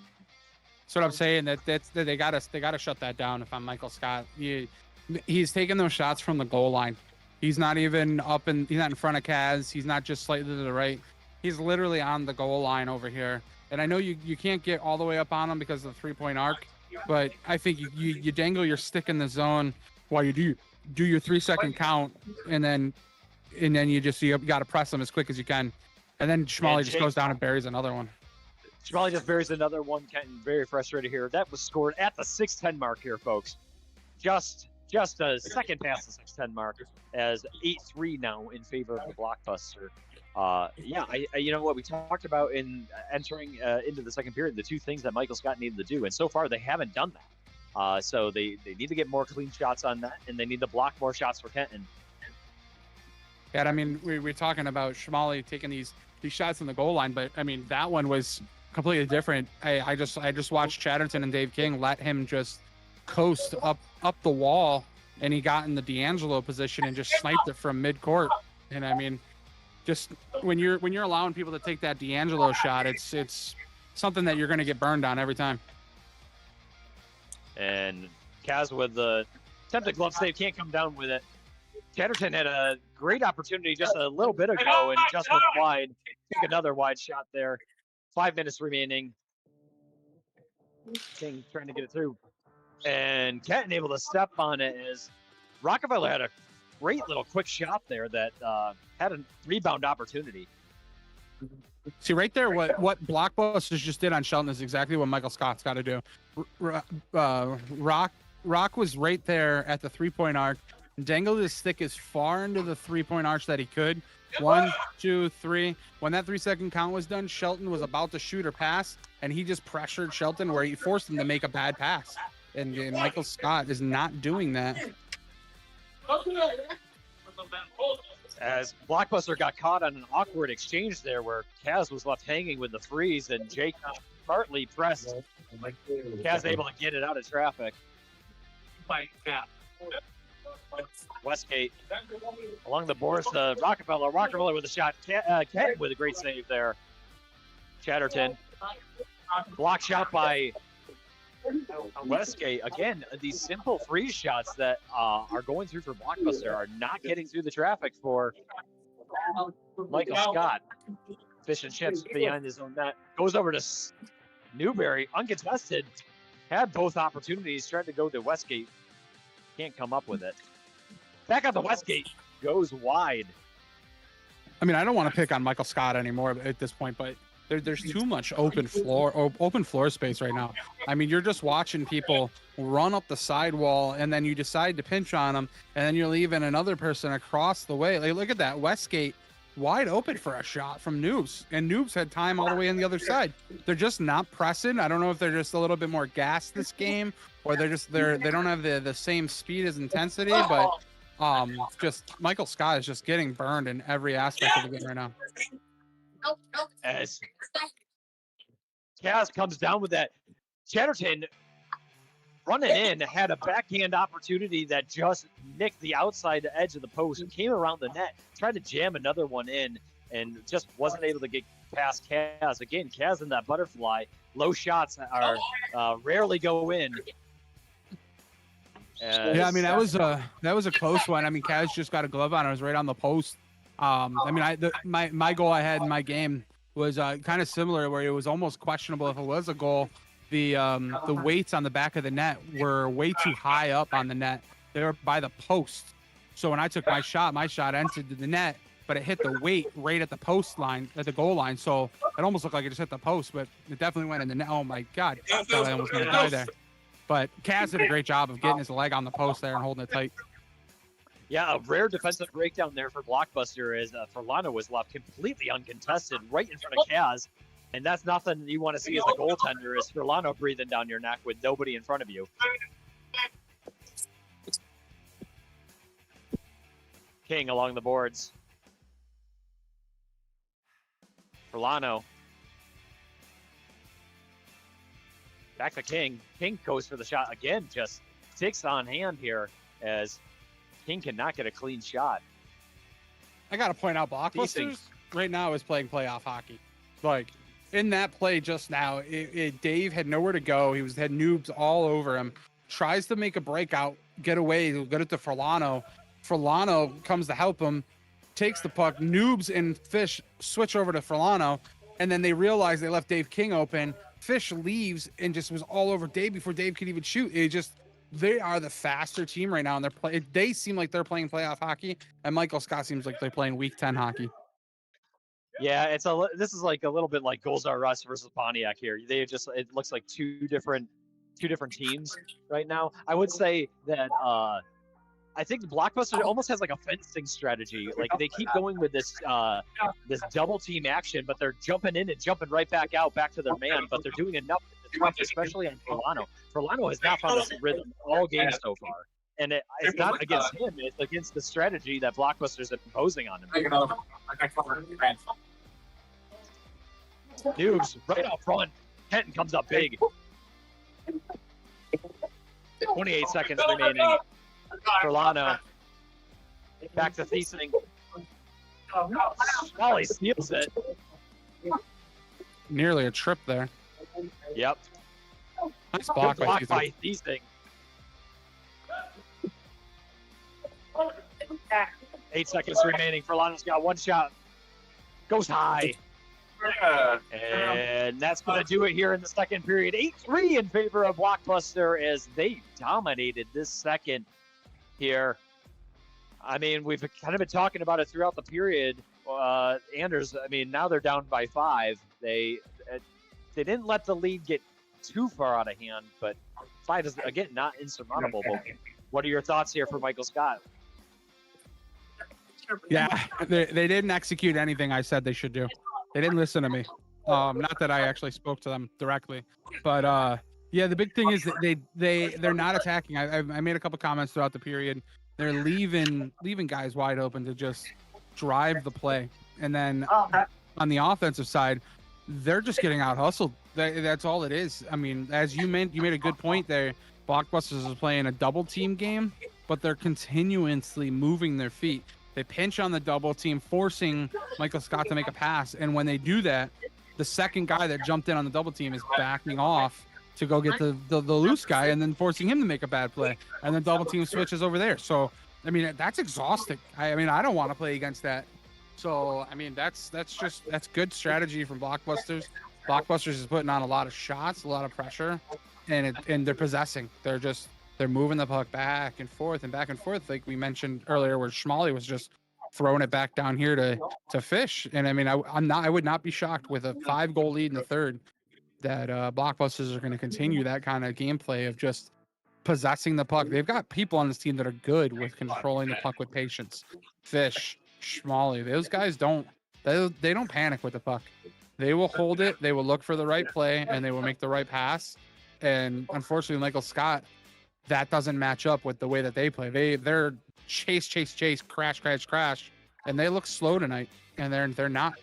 That's what I'm saying. That they gotta shut that down. If I'm Michael Scott, he's taking those shots from the goal line. He's not even he's not in front of Kaz. He's not just slightly to the right. He's literally on the goal line over here. And I know you can't get all the way up on him because of the 3-point arc, but I think you dangle your stick in the zone while you do your 3-second count, and then you got to press them as quick as you can. And then Schmalley just goes down and buries another one. Schmalley just buries another one. Kenton very frustrated here. That was scored at the 6:10 mark here, folks. Just a second past the 6:10 mark, as 8-3 now in favor of the Blockbuster. You know what we talked about in entering into the second period, the 2 things that Michael Scott needed to do, and so far they haven't done that. So they need to get more clean shots on that, and they need to block more shots for Kenton. Yeah, I mean, we're talking about Schmalley taking these shots in the goal line, but I mean that one was completely different. I just watched Chatterton and Dave King let him just coast up the wall, and he got in the D'Angelo position and just sniped it from mid-court. And I mean, just when you're allowing people to take that D'Angelo shot, it's something that you're going to get burned on every time. And Kaz with the attempted glove save, can't come down with it. Chatterton had a great opportunity just a little bit ago and just went wide. Took another wide shot there. 5 minutes remaining. King trying to get it through. And Kenton able to step on it as Rockefeller had a great little quick shot there that had a rebound opportunity. See right there, what Blockbusters just did on Shelton is exactly what Michael Scott's got to do. Rock was right there at the 3-point arc, dangled his stick as far into the 3-point arch that he could. 1, 2, 3. When that 3-second count was done, Shelton was about to shoot or pass, and he just pressured Shelton where he forced him to make a bad pass. And Michael Scott is not doing that. As Blockbuster got caught on an awkward exchange there where Kaz was left hanging with the freeze, and Jake smartly pressed. Kaz able to get it out of traffic. Westgate along the boards to Rockefeller. Rockefeller with a shot. Kenton with a great save there. Chatterton. Block shot by Westgate. Again, these simple freeze shots that are going through for Blockbuster are not getting through the traffic for Michael Scott. Fish and Chips behind his own net. Goes over to Newberry, uncontested, had both opportunities, tried to go to Westgate. Can't come up with it. Back on the Westgate, goes wide. I mean, I don't want to pick on Michael Scott anymore at this point, but there's too much open floor space right now. I mean, you're just watching people run up the sidewall, and then you decide to pinch on them, and then you're leaving another person across the way. Like, look at that Westgate wide open for a shot from Noobs, and Noobs had time all the way on the other side. They're just not pressing. I don't know if they're just a little bit more gassed this game, or they don't have the same speed as intensity, but just Michael Scott is just getting burned in every aspect of the game right now. As Kaz comes down with that, Chatterton running in had a backhand opportunity that just nicked the outside edge of the post, came around the net, tried to jam another one in, and just wasn't able to get past Kaz. Again, Kaz in that butterfly. Low shots are rarely go in. Yeah, I mean, that was a close one. I mean, Kaz just got a glove on. It was right on the post. I mean, my goal I had in my game was kind of similar, where it was almost questionable if it was a goal. The weights on the back of the net were way too high up on the net. They were by the post. So when I took my shot entered the net, but it hit the weight right at the post line, at the goal line. So it almost looked like it just hit the post, but it definitely went in the net. Oh my God, I thought I almost gonna die there. But Kaz did a great job of getting his leg on the post there and holding it tight. Yeah, a rare defensive breakdown there for Blockbuster as Furlano was left completely uncontested right in front of Kaz. And that's nothing you want to see as a goaltender, is Furlano breathing down your neck with nobody in front of you. King along the boards. Furlano. Back to King. King goes for the shot again, just 6 on hand here as King cannot get a clean shot. I got to point out, Blockbusters right now is playing playoff hockey. Like, in that play just now, Dave had nowhere to go. He had Noobs all over him. Tries to make a breakout, get away, get it to Furlano. Furlano comes to help him, takes the puck. Noobs and Fish switch over to Furlano, and then they realize they left Dave King open. Fish leaves and just was all over Dave before Dave could even shoot. They are the faster team right now, and they seem like they're playing playoff hockey, and Michael Scott seems like they're playing Week 10 hockey. Yeah, this is like a little bit like Goals Are Us versus Pontiac here. It looks like two different teams right now. I would say that I think the Blockbuster almost has like a fencing strategy. Like, they keep going with this double team action, but they're jumping in and jumping right back out, back to their man. But they're doing enough, especially on Furlano. Furlano has not found this rhythm all game so far, and it's not against him; it's against the strategy that Blockbuster is imposing on him. Noobs right up front. Kenton comes up big. 28 seconds remaining. Furlano. Back to Thiesing. Wally steals it. Nearly a trip there. Yep. Nice block by Thiesing. 8 seconds remaining. Furlano's got one shot. Goes high. And that's going to do it here in the second period. 8-3 in favor of Blockbuster as they dominated this second here. I mean, we've kind of been talking about it throughout the period. Anders, I mean, now they're down by 5. They didn't let the lead get too far out of hand, but 5 is, again, not insurmountable. But what are your thoughts here for Michael Scott? Yeah, they didn't execute anything I said they should do. They didn't listen to me. Not that I actually spoke to them directly, but yeah, the big thing is that they're not attacking. I made a couple comments throughout the period. They're leaving guys wide open to just drive the play, and then on the offensive side, they're just getting out hustled. That's all it is. I mean, as you made a good point there. Blockbusters is playing a double team game, but they're continuously moving their feet. They pinch on the double team, forcing Michael Scott to make a pass. And when they do that, the second guy that jumped in on the double team is backing off to go get the loose guy and then forcing him to make a bad play. And then double team switches over there. So, I mean, that's exhausting. I mean, I don't want to play against that. So, I mean, that's good strategy from Blockbusters. Blockbusters is putting on a lot of shots, a lot of pressure, and they're possessing. They're moving the puck back and forth, like we mentioned earlier, where Schmally was just throwing it back down here to fish. And I mean, I would not be shocked with a 5-goal lead in the third that Blockbusters are going to continue that kind of gameplay of just possessing the puck. They've got people on this team that are good with controlling the puck with patience. Fish, Schmally, those guys don't panic with the puck. They will hold it, they will look for the right play, and they will make the right pass. And unfortunately, Michael Scott, that doesn't match up with the way that they play. They're chase, crash, and they look slow tonight. And they're not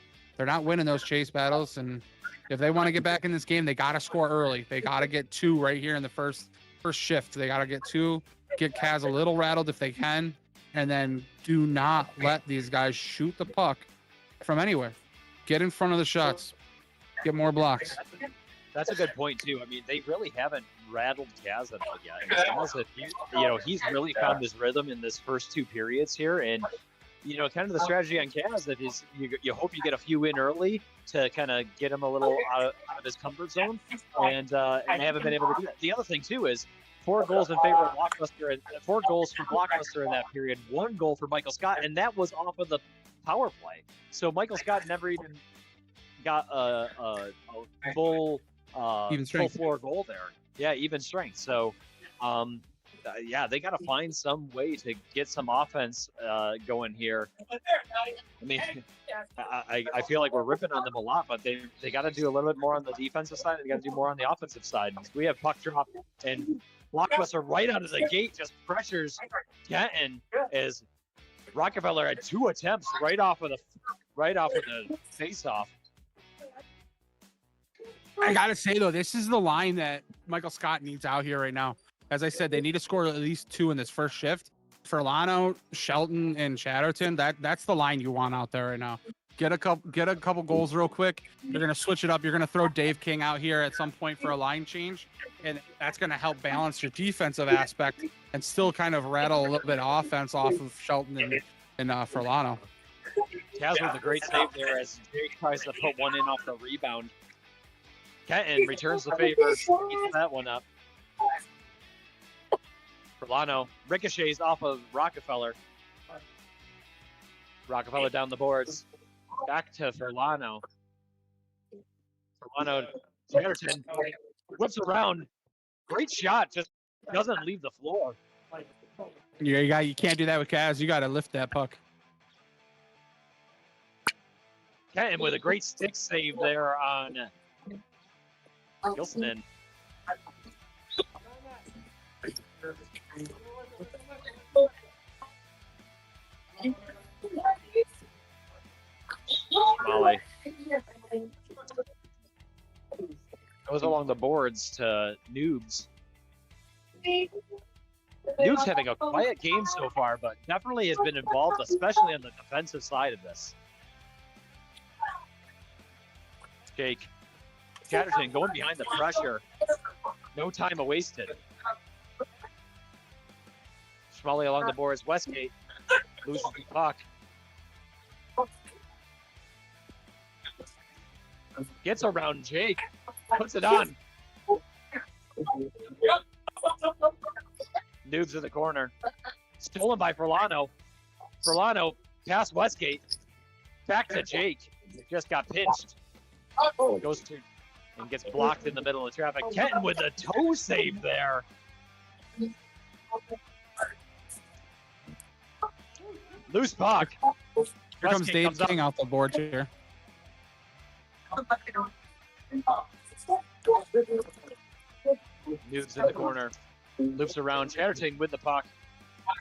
winning those chase battles. And if they want to get back in this game, they got to score early. They got to get 2 right here in the first shift. They got to get 2, get Kaz a little rattled if they can, and then do not let these guys shoot the puck from anywhere. Get in front of the shots. Get more blocks. That's a good point too. I mean, they really haven't rattled Kaz at all yet. He's really found his rhythm in this first 2 periods here, and kind of the strategy on Kaz that is you hope you get a few in early to kind of get him a little out of his comfort zone, and haven't been able to do that. The other thing too is 4 goals in favor of Blockbuster, and 4 goals for Blockbuster in that period, 1 goal for Michael Scott, and that was off of the power play. So Michael Scott never even got a full full floor goal there. Yeah, even strength. So, they got to find some way to get some offense going here. I mean, I feel like we're ripping on them a lot, but they got to do a little bit more on the defensive side. They got to do more on the offensive side. We have puck drop, and Blockbuster right out of the gate just pressures Kenton as Rockefeller had 2 attempts right off of the face-off. I gotta say though, this is the line that Michael Scott needs out here right now. As I said, they need to score at least 2 in this first shift. Furlano, Shelton, and Chatterton, that's the line you want out there right now. Get a couple goals real quick. You're gonna switch it up. You're gonna throw Dave King out here at some point for a line change, and that's gonna help balance your defensive aspect and still kind of rattle a little bit of offense off of Shelton and Furlano. Kaz with a great save there as Jake tries to put one in off the rebound. Kenton returns the favor, eats that one up. Furlano ricochets off of Rockefeller. Rockefeller down the boards. Back to Furlano. Chatterton whips around. Great shot, just doesn't leave the floor. Yeah, you can't do that with Kaz. You got to lift that puck. Kenton with a great stick save there on Gilson. Molly goes along the boards to Noobs. Noobs having a quiet game so far, but definitely has been involved, especially on the defensive side of this. Jake Chatterton going behind the pressure. No time wasted. Schmally along the boards. Westgate loses the puck. Gets around Jake. Puts it on. Noobs in the corner. Stolen by Furlano. Furlano past Westgate. Back to Jake. Just got pinched. Goes to and gets blocked in the middle of traffic. Kenton with a toe save there. Loose puck. Here comes Dave King off the board here. Noobs in the corner. Loops around. Chatterton with the puck.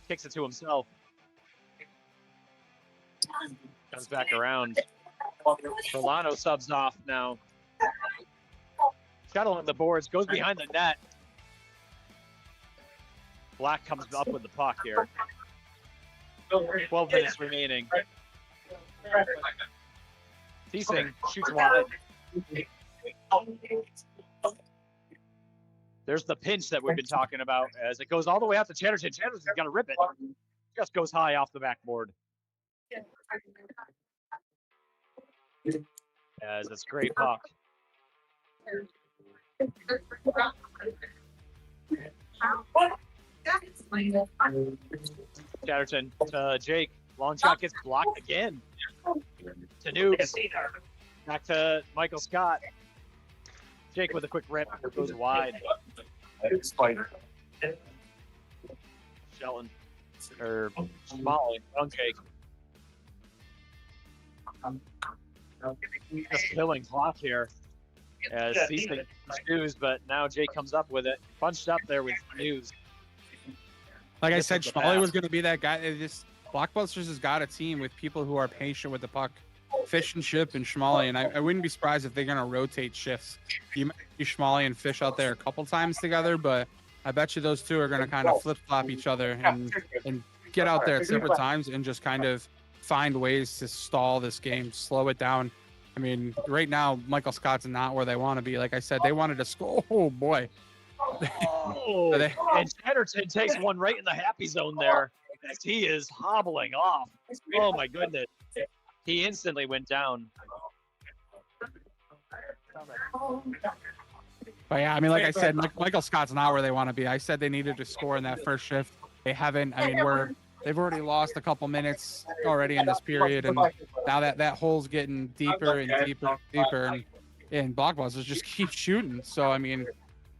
Kicks it to himself. Comes back around. Solano subs off now. Shuttle on the boards. Goes behind the net. Black comes up with the puck here. 12 minutes remaining. Thiesing shoots wide. There's the pinch that we've been talking about as it goes all the way out to Chatterton. Chatterton's going to rip it. Just goes high off the backboard. As it's great puck. Chatterton to Jake. Long shot gets blocked again. To Noobs. Back to Michael Scott. Jake with a quick rip. Goes wide. Shelton. Or Molly. On Jake. Just killing clock here. As Cecil news, but now Jake comes up with it. Bunched up there with news. Like I said, Schmally was going to be that guy. Blockbusters has got a team with people who are patient with the puck. Fish and Ship and Schmally, and I wouldn't be surprised if they're going to rotate shifts. You might see Schmally and Fish out there a couple times together, but I bet you those two are going to kind of flip-flop each other and get out there at separate times and just kind of find ways to stall this game, slow it down. I mean, right now, Michael Scott's not where they want to be. Like I said, they wanted to score. Oh, boy. And Chatterton takes one right in the happy zone there as he is hobbling off. Oh, my goodness. He instantly went down. But yeah, I mean, like I said, Michael Scott's not where they want to be. I said they needed to score in that first shift. They haven't. I mean, they've already lost a couple minutes already in this period, and now that hole's getting deeper and deeper and deeper, and Blockbusters just keep shooting. So I mean,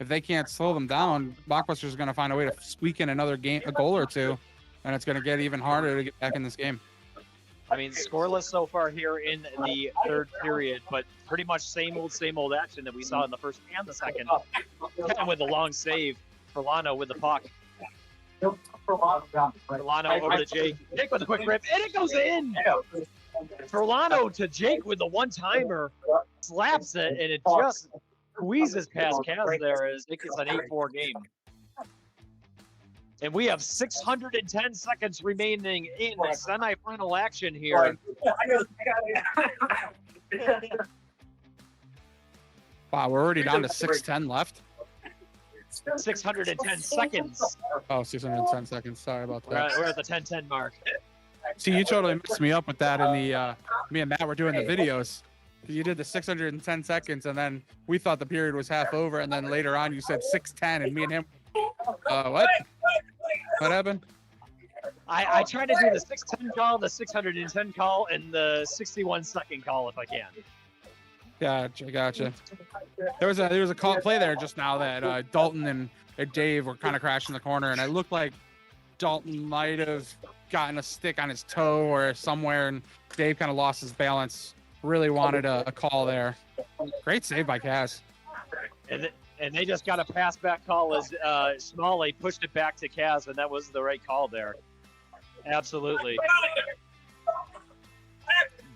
if they can't slow them down, Blockbusters is going to find a way to squeak in another a goal or two, and it's going to get even harder to get back in this game. I mean, scoreless so far here in the third period, but pretty much same old action that we saw in the first and the second. And with the long save, Furlano with the puck. Furlano over to Jake. Jake with a quick rip, and it goes in! Furlano to Jake with the one-timer, slaps it, and it just squeezes past Kaz there as it gets an 8-4 game. And we have 610 seconds remaining in the semifinal action here. Wow, we're already down to 6:10 left. 610 seconds. Oh, 610 seconds. Sorry about that. We're at the 10-10 mark. See, you totally mixed me up with that in the me and Matt were doing the videos. You did the 610 seconds, and then we thought the period was half over, and then later on you said 6:10, and me and him, what? What happened? I try to do the 610 call, the 610 call, and the 61-second call if I can. Gotcha. There was a call play there just now that Dalton and Dave were kind of crashing the corner, and it looked like Dalton might have gotten a stick on his toe or somewhere, and Dave kind of lost his balance. Really wanted a call there. Great save by Kaz. And they just got a pass back call as Smalley pushed it back to Kaz, and that was the right call there. Absolutely.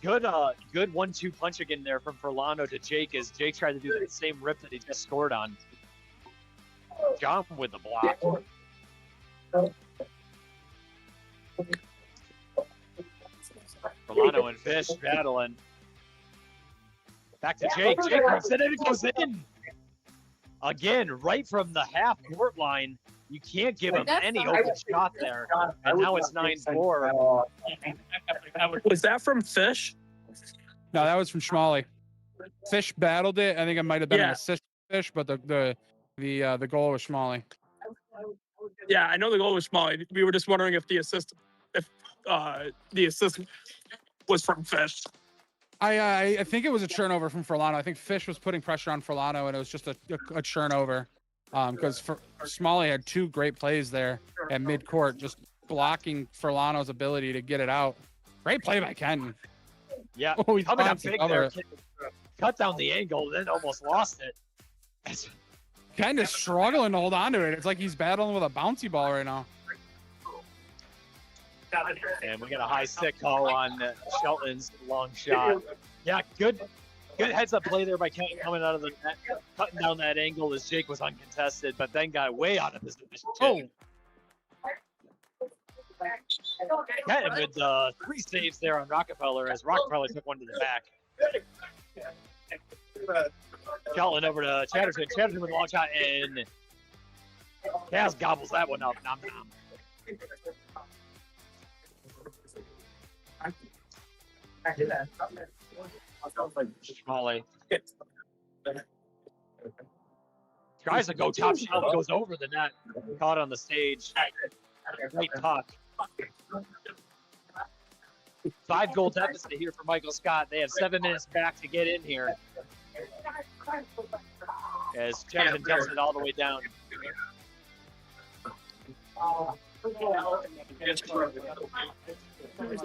Good 1-2 punch again there from Furlano to Jake as Jake tried to do the same rip that he just scored on. John with the block. Furlano and Fish battling. Back to Jake. Jake rips it and it goes in. Again, right from the half court line. You can't give him any open shot there. And now it's 9-4. Was that from Fish? No, that was from Schmally. Fish battled it. I think it might have been an assist from Fish, but the goal was Schmally. Yeah, I know the goal was Schmally. We were just wondering if the assist was from Fish. I think it was a turnover from Furlano. I think Fish was putting pressure on Furlano, and it was just a turnover. Because Smalley had two great plays there at midcourt, just blocking Furlano's ability to get it out. Great play by Kenton. Yeah, he's coming up big big there. Cut down the angle, then almost lost it. Kenton is struggling to hold on to it. It's like he's battling with a bouncy ball right now. And we got a high stick call on Shelton's long shot. Yeah, good heads-up play there by Kenton coming out of the net, cutting down that angle as Jake was uncontested, but then got way out of his position. Oh. Kenton with 3 saves there on Rockefeller as Rockefeller took one to the back. Shelton over to Chatterton. Chatterton with a long shot, and Kaz gobbles that one up. Nom nom. Smalley. Tries to go top shelf, goes over the net. Caught on the stage. Great puck. 5-goal deficit here for Michael Scott. They have 7 minutes back to get in here. As Chatterton dumps it all the way down.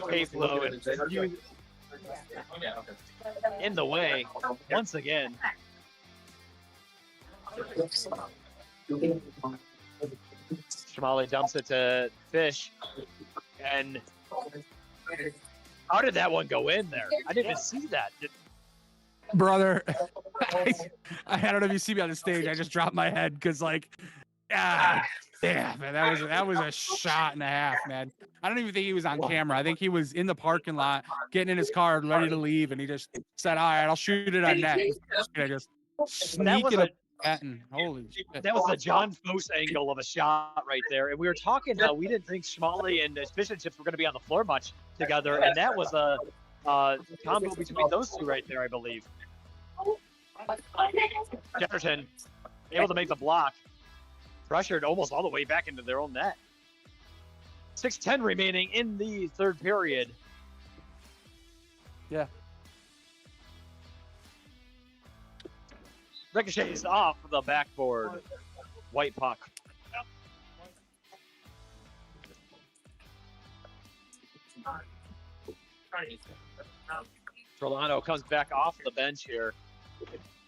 K-Flow in the way once again. Shamali dumps it to Fish. And how did that one go in there? I didn't even see that. Brother, I don't know if you see me on the stage. I just dropped my head because, like, damn, man, that was a shot and a half, man. I don't even think he was on camera. I think he was in the parking lot getting in his car ready to leave, and he just said, "All right, I'll shoot it on net." And I just sneaking up. Holy shit. That was the John Foose angle of a shot right there. And we were talking how we didn't think Schmally and Fish and Chips were going to be on the floor much together. And that was a combo between those two right there, I believe. Jefferson able to make the block. Pressured almost all the way back into their own net. 6:10 remaining in the third period. Yeah. Ricochets off the backboard. White puck. Trolano comes back off the bench here.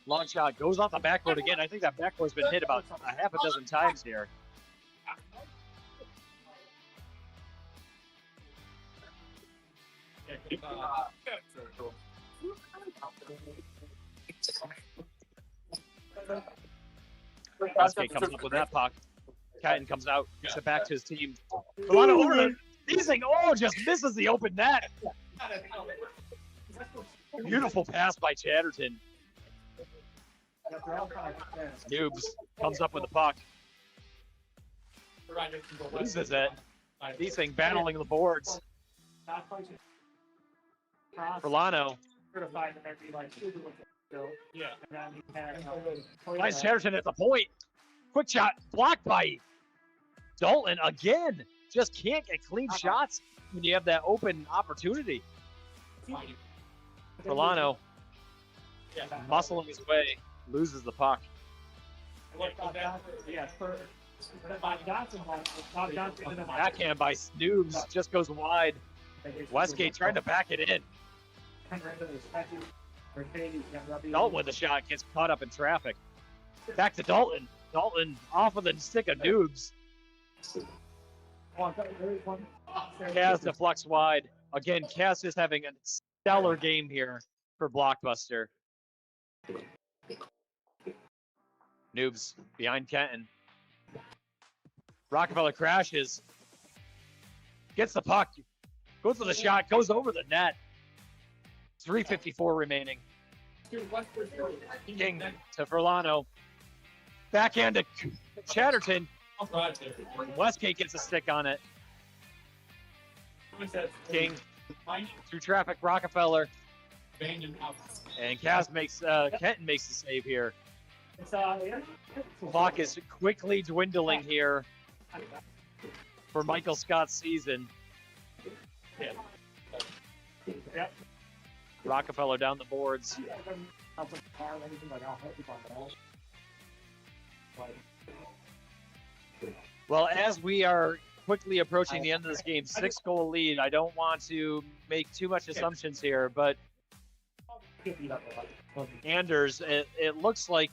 Long shot goes off the backboard again. I think that backboard's been hit about a half a dozen times here. Westgate comes up with that puck. Catton comes out, gets it back to his team. Trolano over it. Teasing, just misses the open net. Beautiful pass by Chatterton. Noobs comes up with the puck. Loses it. Teasing battling the boards. Trolano. Nice Chatterton at the point. Quick shot, blocked by Dalton again. Just can't get clean shots when you have that open opportunity. Trolano muscling his way, loses the puck. Backhand by Snoobs just goes wide. Westgate trying to back it in. Dalton with the shot gets caught up in traffic. Back to Dalton. Dalton off of the stick of Noobs. Kaz deflects wide. Again, Kaz is having a stellar game here for Blockbuster. Noobs behind Kenton. Rockefeller crashes. Gets the puck. Goes for the shot. Goes over the net. 3:54 remaining. King to Furlano. Backhand to Chatterton. Westgate gets a stick on it. King through traffic. Rockefeller. And Kaz makes Kenton makes the save here. Clock is quickly dwindling here for Michael Scott's season. Rockefeller down the boards. Well, as we are quickly approaching the end of this game, 6-goal lead. I don't want to make too much assumptions here, but Anders, it looks like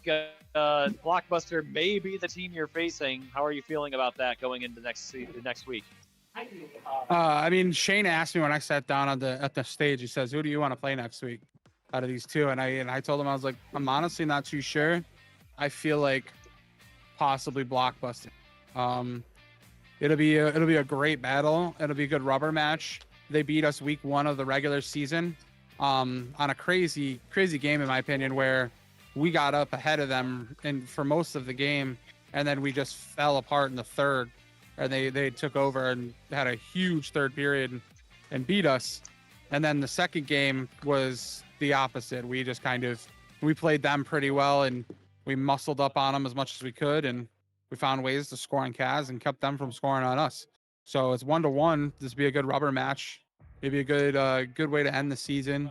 Blockbuster may be the team you're facing. How are you feeling about that going into next week? I mean, Shane asked me when I sat down at the stage. He says, "Who do you want to play next week out of these two?" And I told him, I was like, I'm honestly not too sure. I feel like possibly Blockbuster. It'll be a great battle. It'll be a good rubber match. They beat us week 1 of the regular season on a crazy game in my opinion, where we got up ahead of them and for most of the game, and then we just fell apart in the third. Or they took over and had a huge third period and beat us. And then the second game was the opposite. We just we played them pretty well, and we muscled up on them as much as we could, and we found ways to score on Kaz and kept them from scoring on us. So it's 1-1. This would be a good rubber match. Maybe a good way to end the season.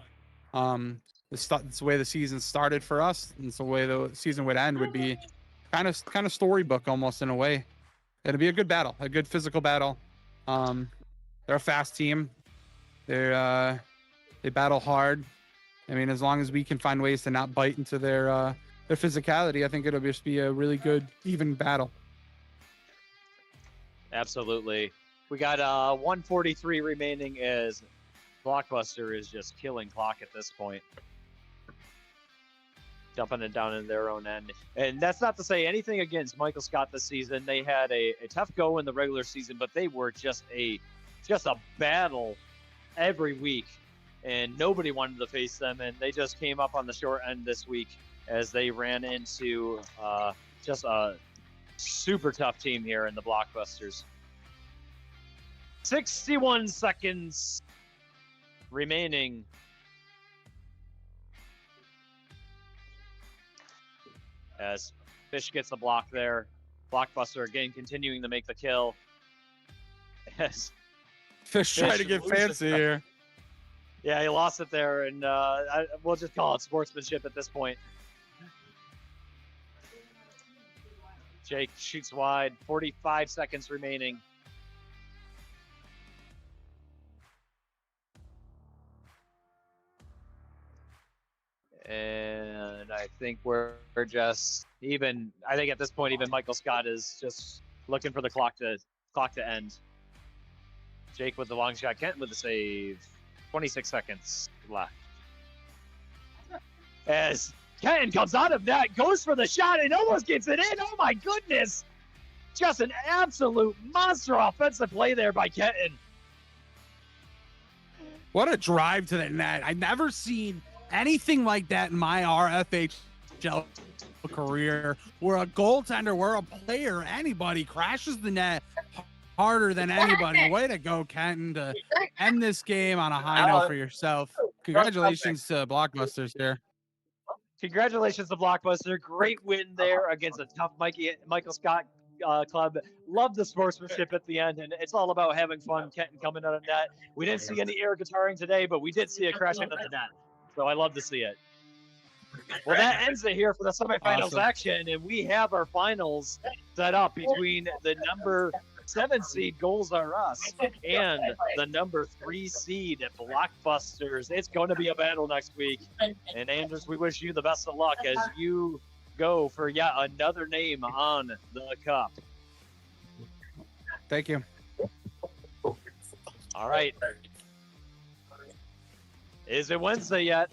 It's the way the season started for us, and it's the way the season would end. Would be kind of storybook almost in a way. It'd be a good battle, a good physical battle. They're a fast team. They battle hard. I mean, as long as we can find ways to not bite into their physicality, I think it'll just be a really good, even battle. Absolutely. We got 143 remaining as Blockbuster is just killing clock at this point. Dumping it down in their own end. And that's not to say anything against Michael Scott this season. They had a tough go in the regular season, but they were just a battle every week. And nobody wanted to face them, and they just came up on the short end this week as they ran into just a super tough team here in the Blockbusters. 61 seconds remaining. As Fish gets the block there. Blockbuster again continuing to make the kill. As Fish trying to get fancy here. Yeah, he lost it there, and we'll just call it sportsmanship at this point. Jake shoots wide, 45 seconds remaining. And I think we're just even. I think at this point, even Michael Scott is just looking for the clock to end. Jake with the long shot, Kent with the save. 26 seconds left. As Kenton comes out of that, goes for the shot, and almost gets it in. Oh my goodness! Just an absolute monster offensive play there by Kenton. What a drive to the net. I've never seen anything like that in my RFHL career, where a goaltender, where a player, anybody crashes the net harder than anybody. Way to go, Kenton, to end this game on a high note for yourself. Congratulations to Blockbusters here. Congratulations to Blockbuster. Great win there against a tough Michael Scott club. Love the sportsmanship at the end, and it's all about having fun. Kenton coming out of net. We didn't see any air guitaring today, but we did see it crash into the net. So I love to see it. Well, that ends it here for the semifinals action, and we have our finals set up between the number 7 seed Goals Are Us and the number 3 seed at Blockbusters. It's going to be a battle next week. And Anders, we wish you the best of luck as you go for yet another name on the cup. Thank you. All right. Is it Wednesday yet?